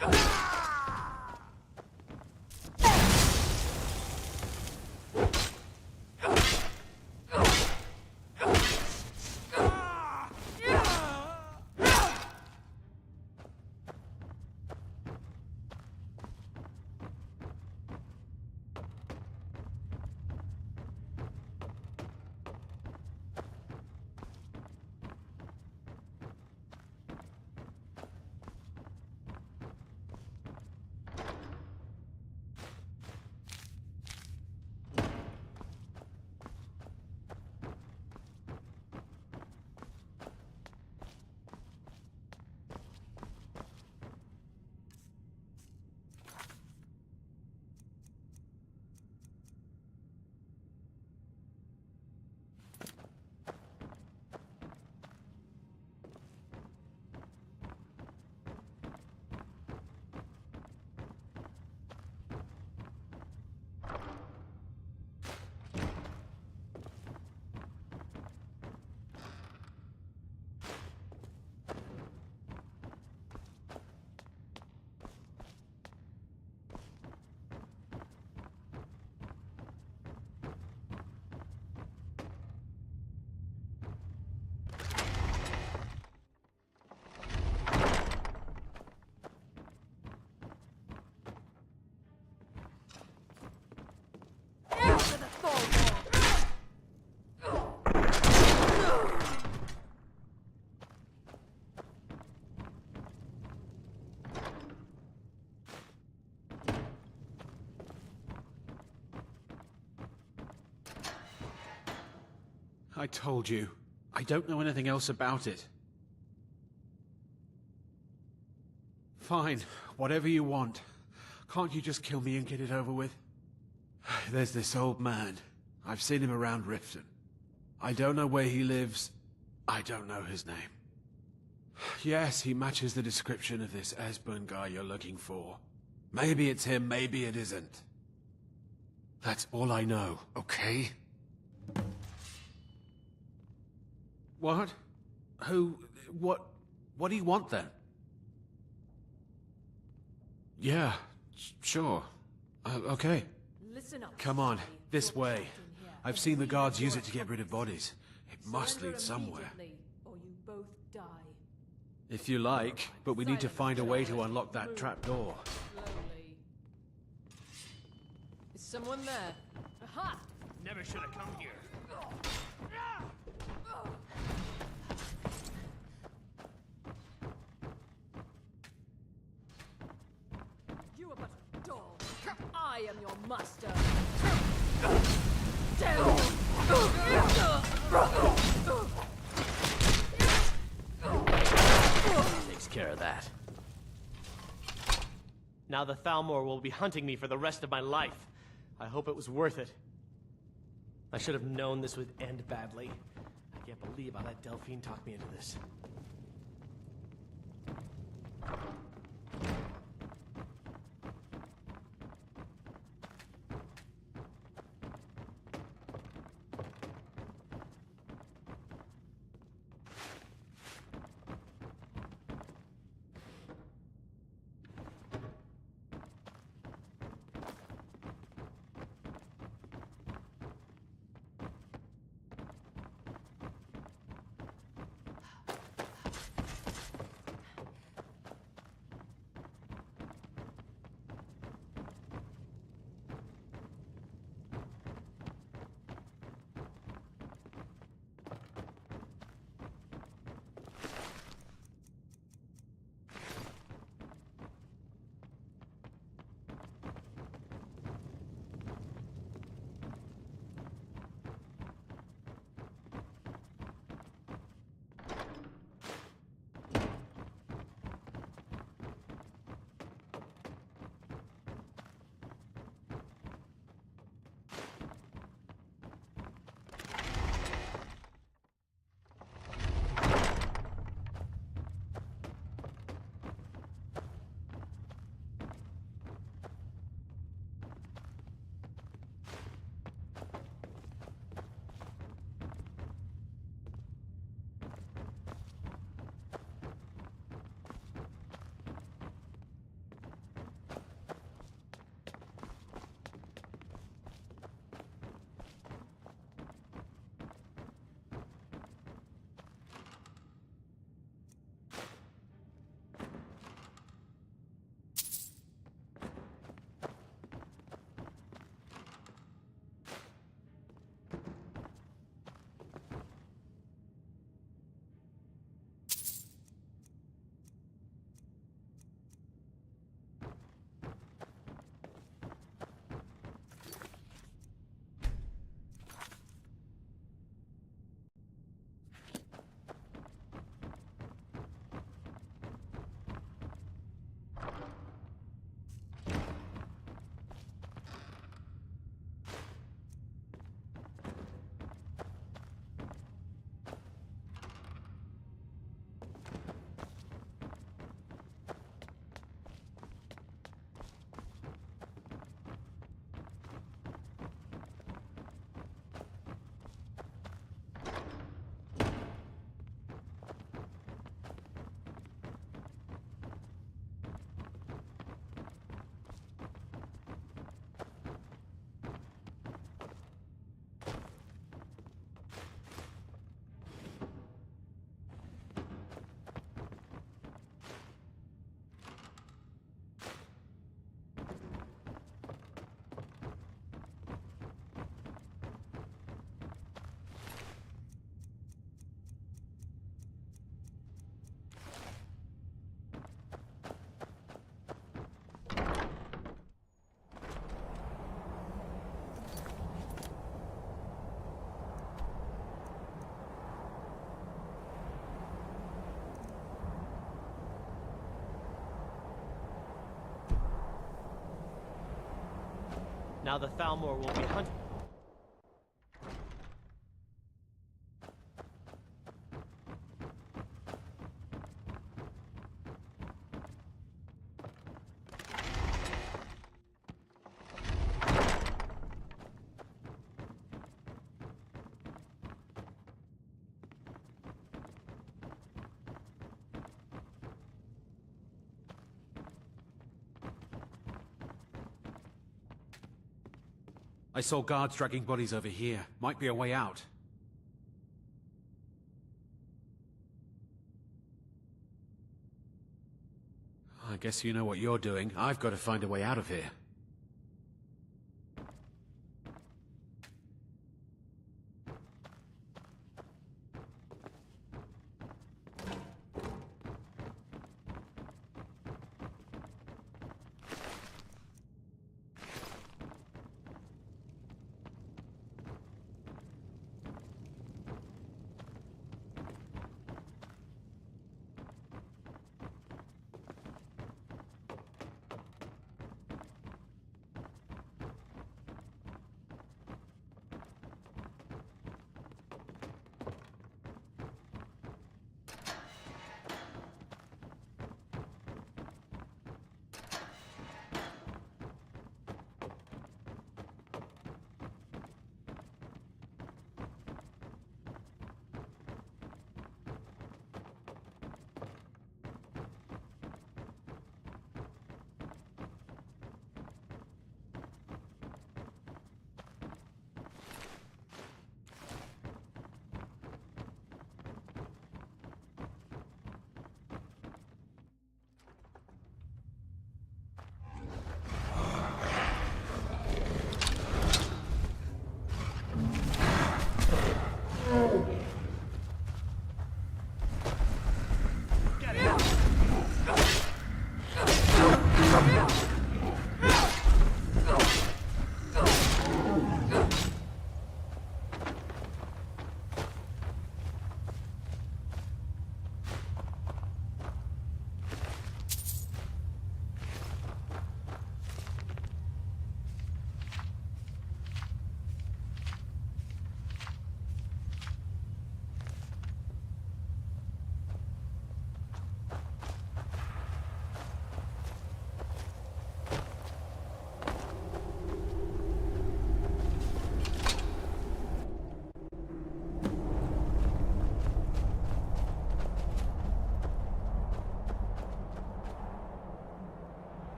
I told you. I don't know anything else about it. Fine, whatever you want. Can't you just kill me and get it over with? There's this old man. I've seen him around Riften. I don't know where he lives. I don't know his name. Yes, he matches the description of this Esbern guy you're looking for. Maybe it's him, maybe it isn't. That's all I know, okay? What? Who? What do you want then? Yeah, sure. Okay. Listen up. Come on, this way. I've seen the guards use it to get rid of bodies. It must lead somewhere. Or you both die. If you like, but we need to find a way to unlock that trapdoor. Slowly. Is someone there? Aha! Never should have come here. You are but a dog. I am your master. Takes care of that. Now the Thalmor will be hunting me for the rest of my life. I hope it was worth it. I should have known this would end badly. I can't believe I let Delphine talk me into this. Now the Thalmor will be hunted. I saw guards dragging bodies over here. Might be a way out. I guess you know what you're doing. I've got to find a way out of here.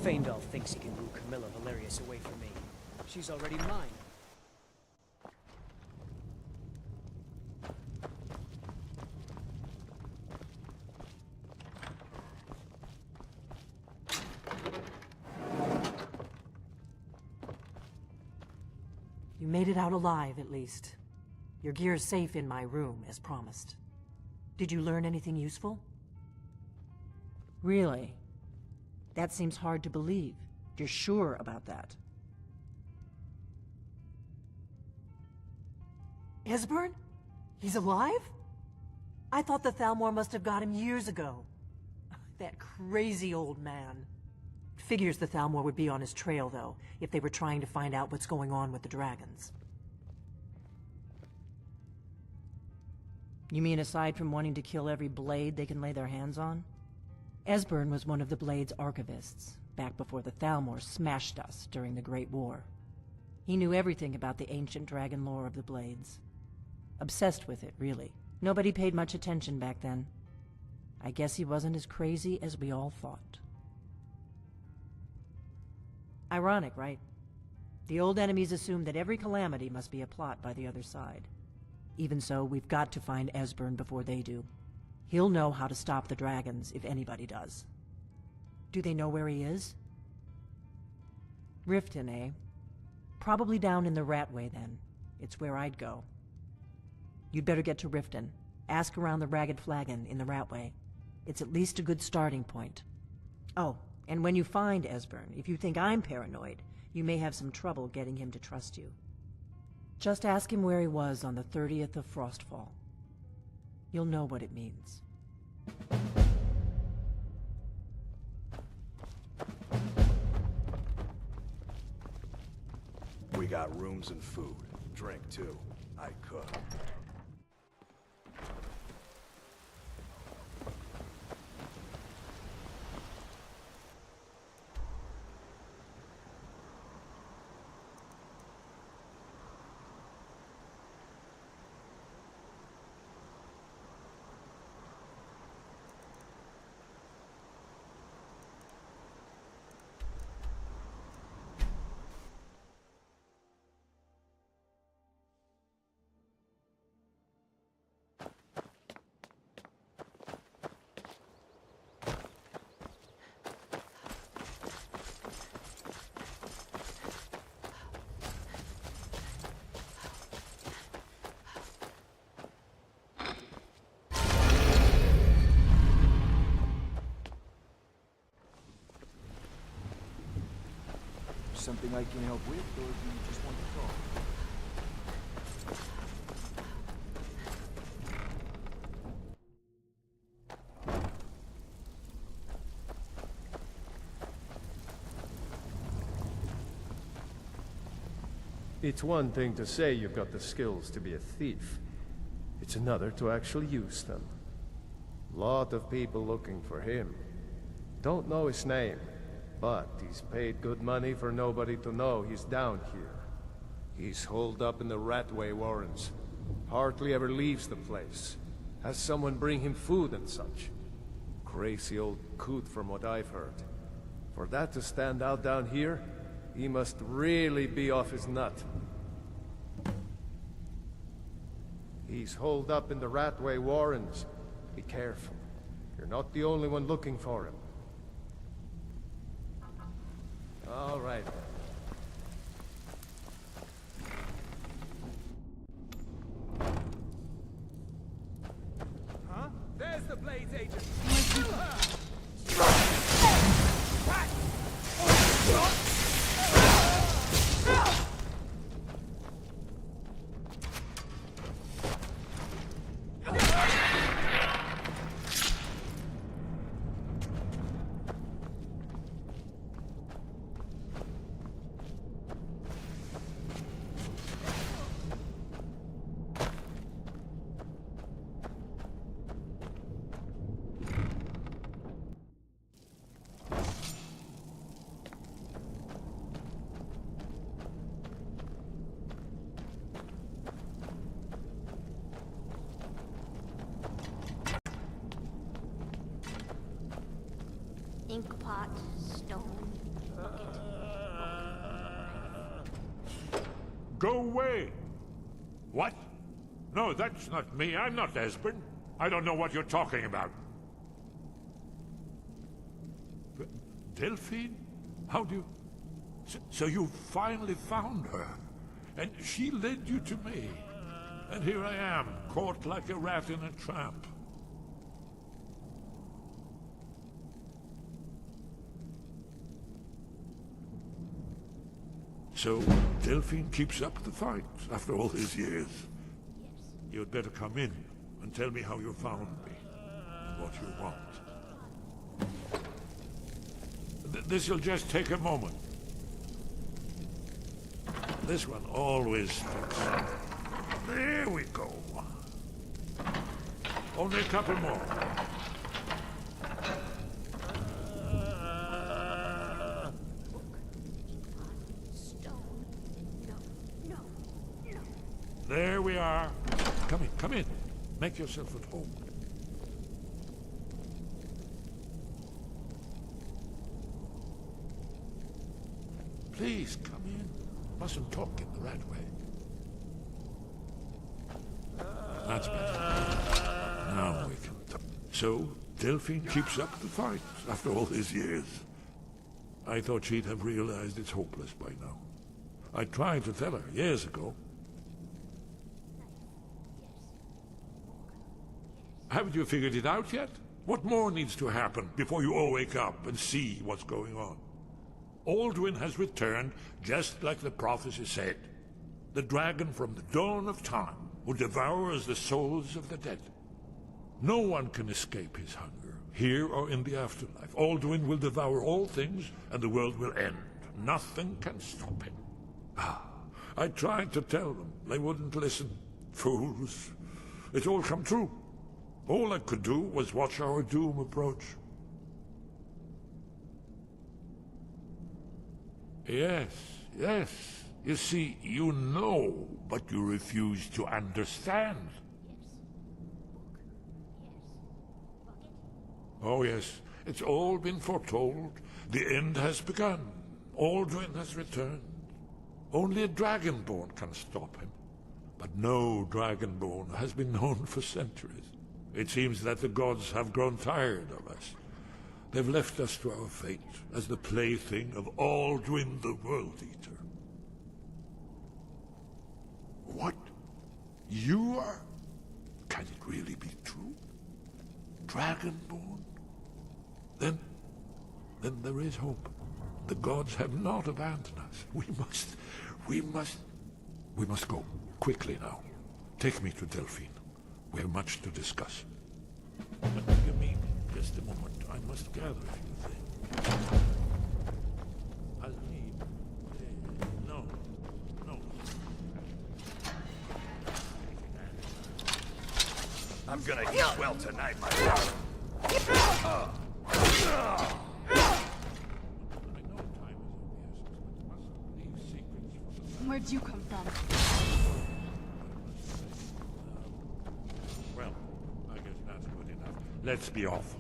Faendal thinks he can woo Camilla Valerius away from me. She's already mine. You made it out alive, at least. Your gear's safe in my room, as promised. Did you learn anything useful? Really? That seems hard to believe. You're sure about that? Esbern? He's alive? I thought the Thalmor must have got him years ago. That crazy old man. Figures the Thalmor would be on his trail, though, if they were trying to find out what's going on with the dragons. You mean aside from wanting to kill every blade they can lay their hands on? Esbern was one of the Blade's archivists, back before the Thalmor smashed us during the Great War. He knew everything about the ancient dragon lore of the Blades. Obsessed with it, really. Nobody paid much attention back then. I guess he wasn't as crazy as we all thought. Ironic, right? The old enemies assumed that every calamity must be a plot by the other side. Even so, we've got to find Esbern before they do. He'll know how to stop the dragons, if anybody does. Do they know where he is? Riften, eh? Probably down in the Ratway, then. It's where I'd go. You'd better get to Riften. Ask around the Ragged Flagon in the Ratway. It's at least a good starting point. Oh, and when you find Esbern, if you think I'm paranoid, you may have some trouble getting him to trust you. Just ask him where he was on the 30th of Frostfall. You'll know what it means. We got rooms and food. Drink, too. I cook. Something I can help with, or do you just want to talk? It's one thing to say you've got the skills to be a thief. It's another to actually use them. Lot of people looking for him. Don't know his name, but he's paid good money for nobody to know he's down here. He's holed up in the Ratway Warrens. Hardly ever leaves the place. Has someone bring him food and such. Crazy old coot from what I've heard. For that to stand out down here, he must really be off his nut. He's holed up in the Ratway Warrens. Be careful. You're not the only one looking for him. All right. Huh? There's the Blades agent. Kill her! Ink pot, stone, bucket. Go away! What? No, that's not me. I'm not Esbern. I don't know what you're talking about. Delphine? How do you... So you finally found her, and she led you to me. And here I am, caught like a rat in a trap. So, Delphine keeps up the fight after all these years. Yes. You'd better come in and tell me how you found me, what you want. This'll just take a moment. This one always fits. There we go. Only a couple more. There we are. Come in, come in. Make yourself at home. Please, come in. Mustn't talk in the right way. That's better. Now we can talk. So, Delphine keeps up the fight after all these years. I thought she'd have realized it's hopeless by now. I tried to tell her years ago. Haven't you figured it out yet? What more needs to happen before you all wake up and see what's going on? Alduin has returned just like the prophecy said. The dragon from the dawn of time who devours the souls of the dead. No one can escape his hunger, here or in the afterlife. Alduin will devour all things and the world will end. Nothing can stop him. I tried to tell them. They wouldn't listen. Fools. It's all come true. All I could do was watch our doom approach. Yes, yes. You see, you know, but you refuse to understand. Oh yes, it's all been foretold. The end has begun. Alduin has returned. Only a Dragonborn can stop him. But no Dragonborn has been known for centuries. It seems that the gods have grown tired of us. They've left us to our fate as the plaything of Alduin the World Eater. What? You are? Can it really be true? Dragonborn? Then there is hope. The gods have not abandoned us. We must go. Quickly now. Take me to Delphine. We have much to discuss. What do you mean? Just a moment. I must gather a few things. I'll need... No. I'm gonna eat well tonight, my darling. Where'd you come from? Well, I guess that's good enough. Let's be off.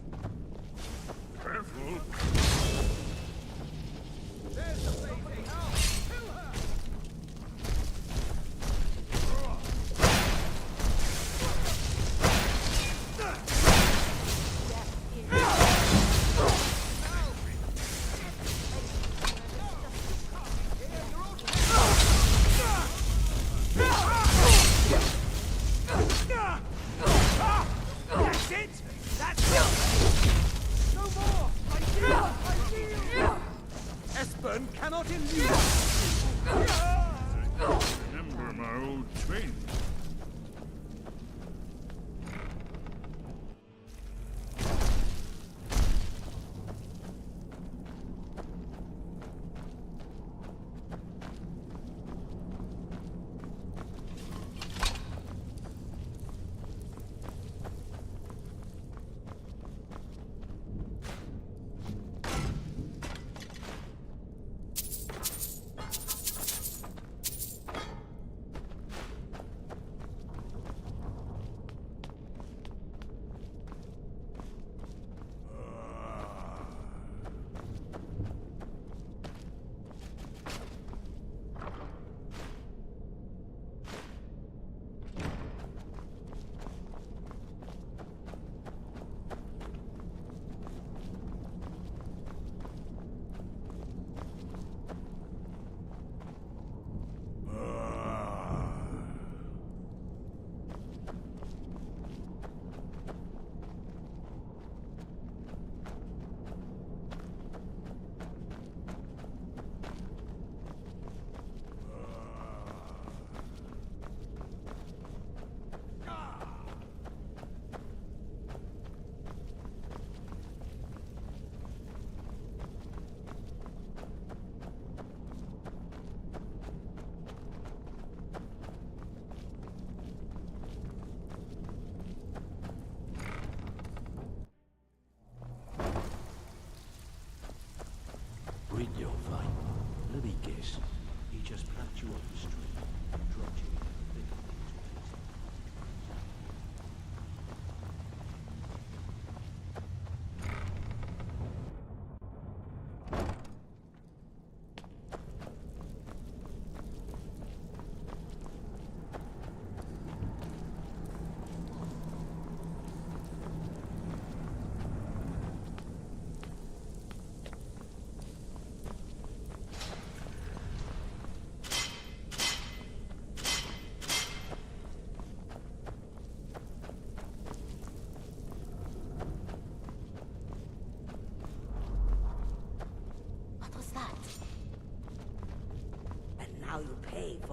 Careful. There's the baby. Kill her! Cannot elude. Remember my old training.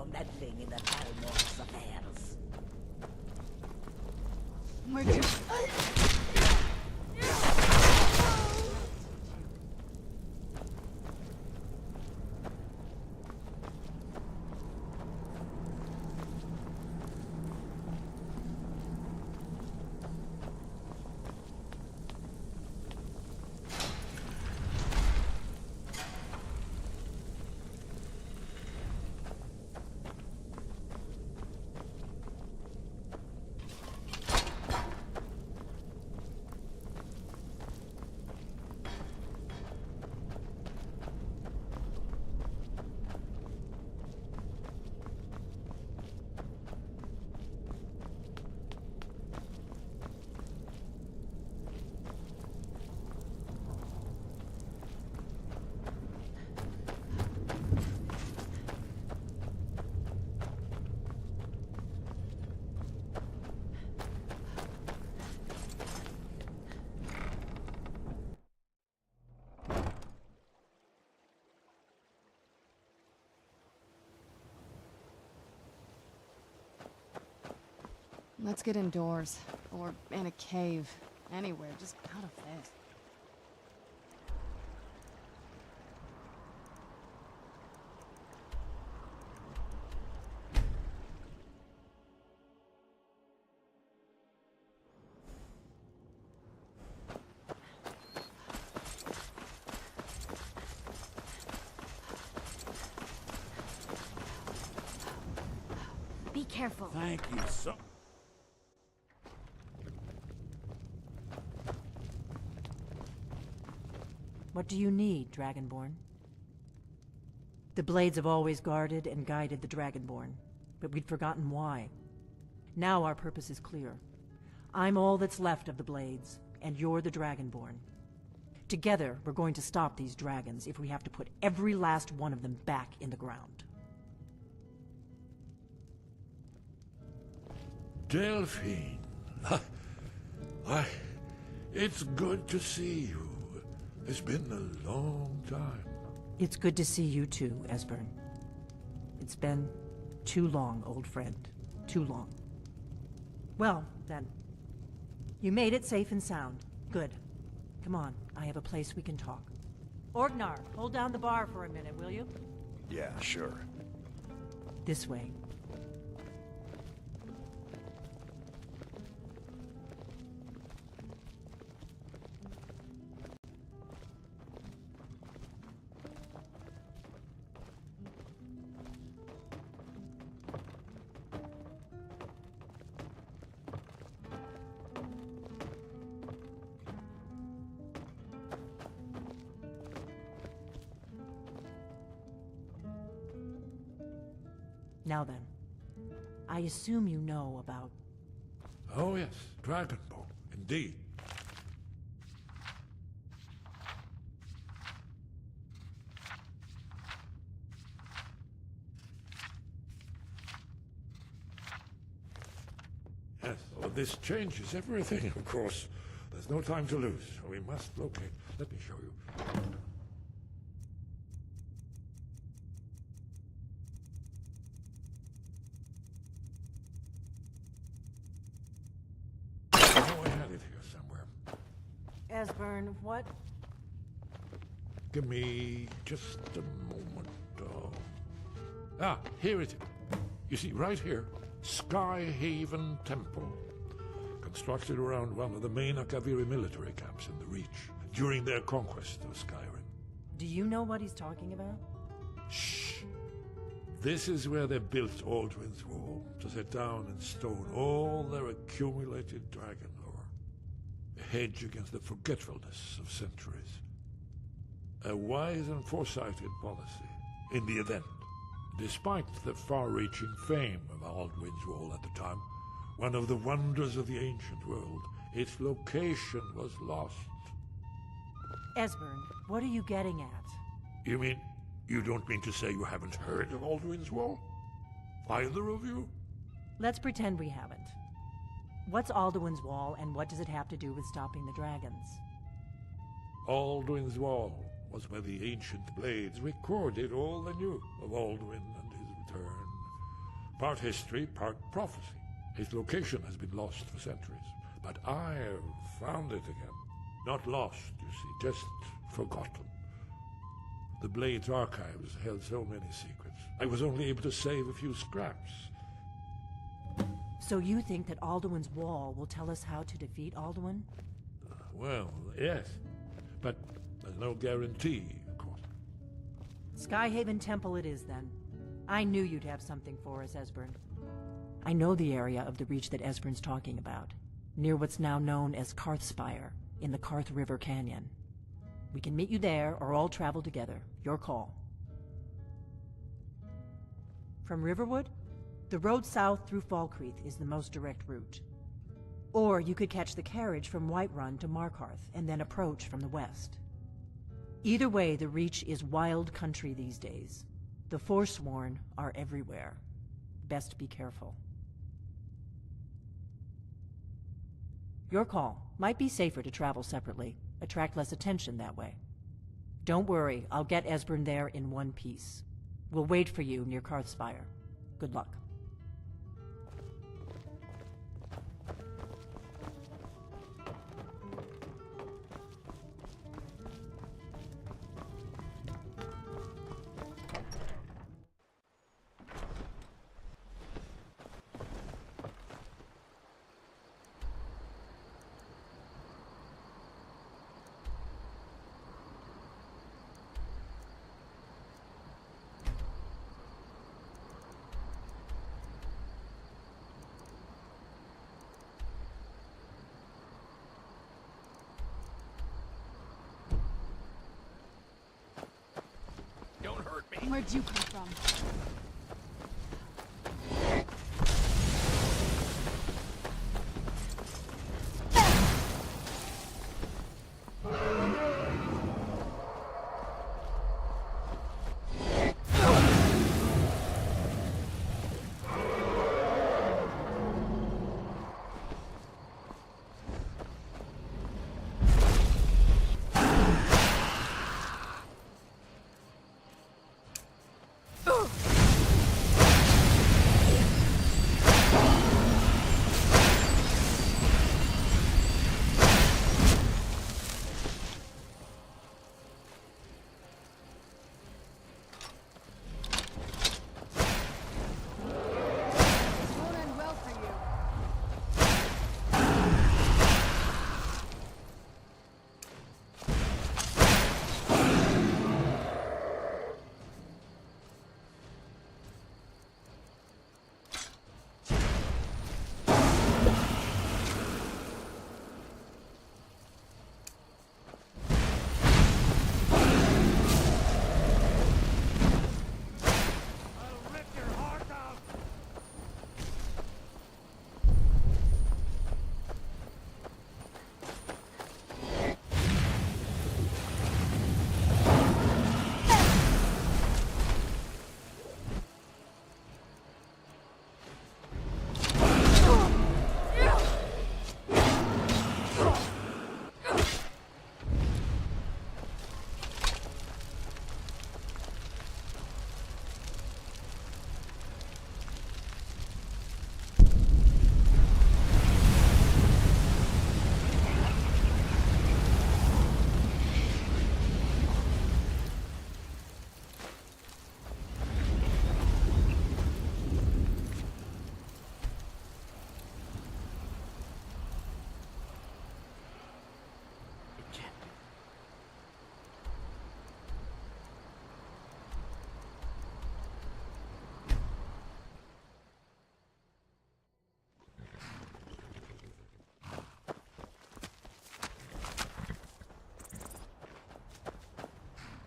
for meddling in the Balmor's affairs. Let's get indoors. Or in a cave. Anywhere, just out of this. Be careful. Thank you so... What do you need, Dragonborn? The Blades have always guarded and guided the Dragonborn, but we'd forgotten why. Now our purpose is clear. I'm all that's left of the Blades, and you're the Dragonborn. Together, we're going to stop these dragons if we have to put every last one of them back in the ground. Delphine. It's good to see you. It's been a long time. It's good to see you too, Esbern. It's been too long, old friend. Too long. Well, then. You made it safe and sound. Good. Come on, I have a place we can talk. Orgnar, hold down the bar for a minute, will you? Yeah, sure. This way. Now then, I assume you know about... Oh yes, Dragonborn, indeed. Yes, well, this changes everything, of course. There's no time to lose. We must locate. Let me show you. Esbern, what? Give me just a moment. Here it is. You see, right here, Skyhaven Temple. Constructed around one of the main Akaviri military camps in the Reach during their conquest of Skyrim. Do you know what he's talking about? Shh! This is where they built Aldrin's Wall, to set down in stone all their accumulated dragon lore. A hedge against the forgetfulness of centuries. A wise and foresighted policy, in the event. Despite the far-reaching fame of Aldrin's Wall at the time, one of the wonders of the ancient world, its location was lost. Esbern, what are you getting at? You don't mean to say you haven't heard of Aldrin's Wall? Either of you? Let's pretend we haven't. What's Alduin's Wall, and what does it have to do with stopping the dragons? Aldrin's Wall was where the ancient Blades recorded all they knew of Aldwin and his return. Part history, part prophecy. Its location has been lost for centuries. But I have found it again. Not lost, you see, just forgotten. The Blade's archives held so many secrets. I was only able to save a few scraps. So you think that Alduin's Wall will tell us how to defeat Alduin? Well, yes. But there's no guarantee, of course. Skyhaven Temple it is, then. I knew you'd have something for us, Esbern. I know the area of the Reach that Esbern's talking about, near what's now known as Karthspire, in the Karth River Canyon. We can meet you there, or all travel together. Your call. From Riverwood, the road south through Falkreath is the most direct route. Or you could catch the carriage from Whiterun to Markarth, and then approach from the west. Either way, the Reach is wild country these days. The Forsworn are everywhere. Best be careful. Your call. Might be safer to travel separately. Attract less attention that way. Don't worry, I'll get Esbern there in one piece. We'll wait for you near Karthspire. Good luck. Where'd you come from?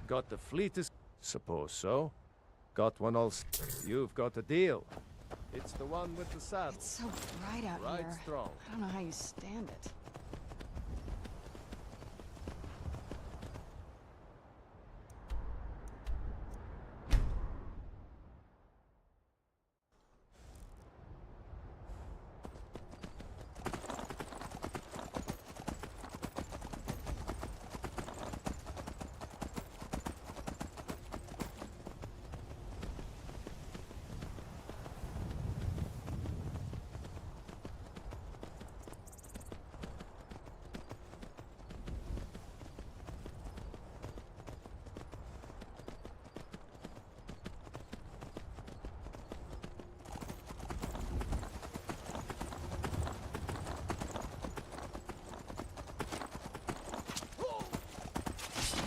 Got the fleet is... Suppose so. Got one all... You've got a deal. It's the one with the saddle. It's so bright out Right here. strong. I don't know how you stand it.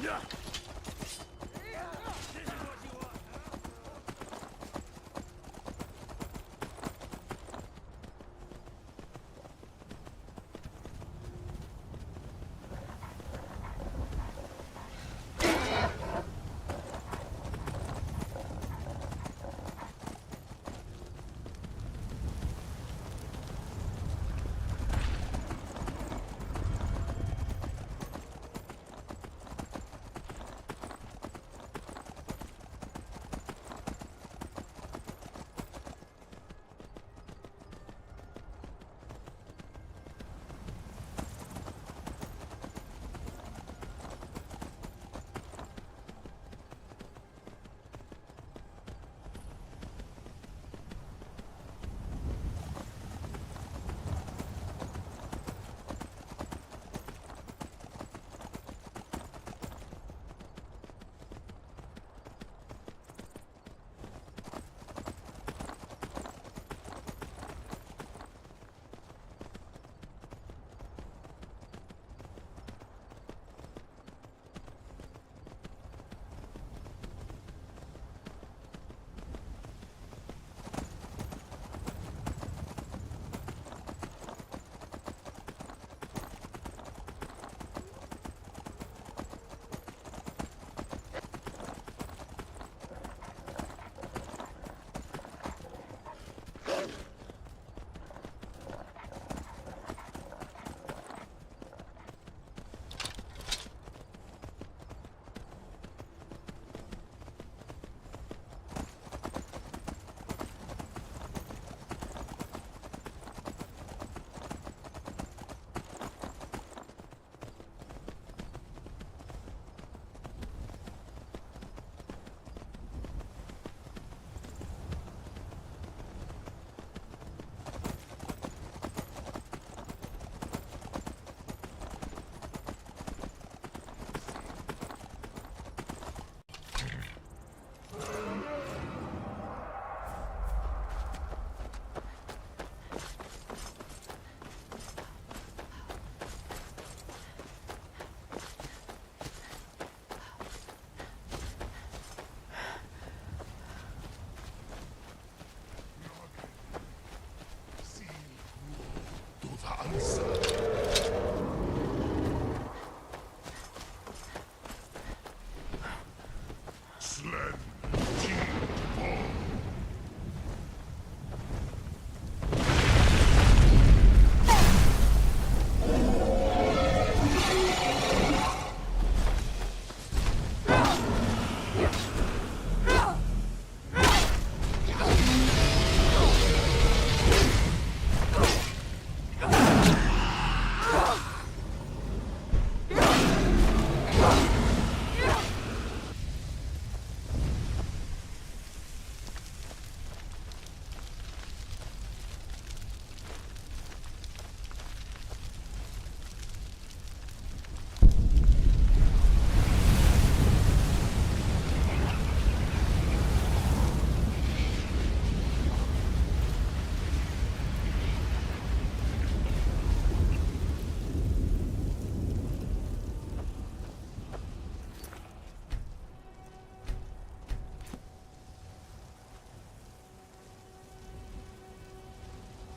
Yeah.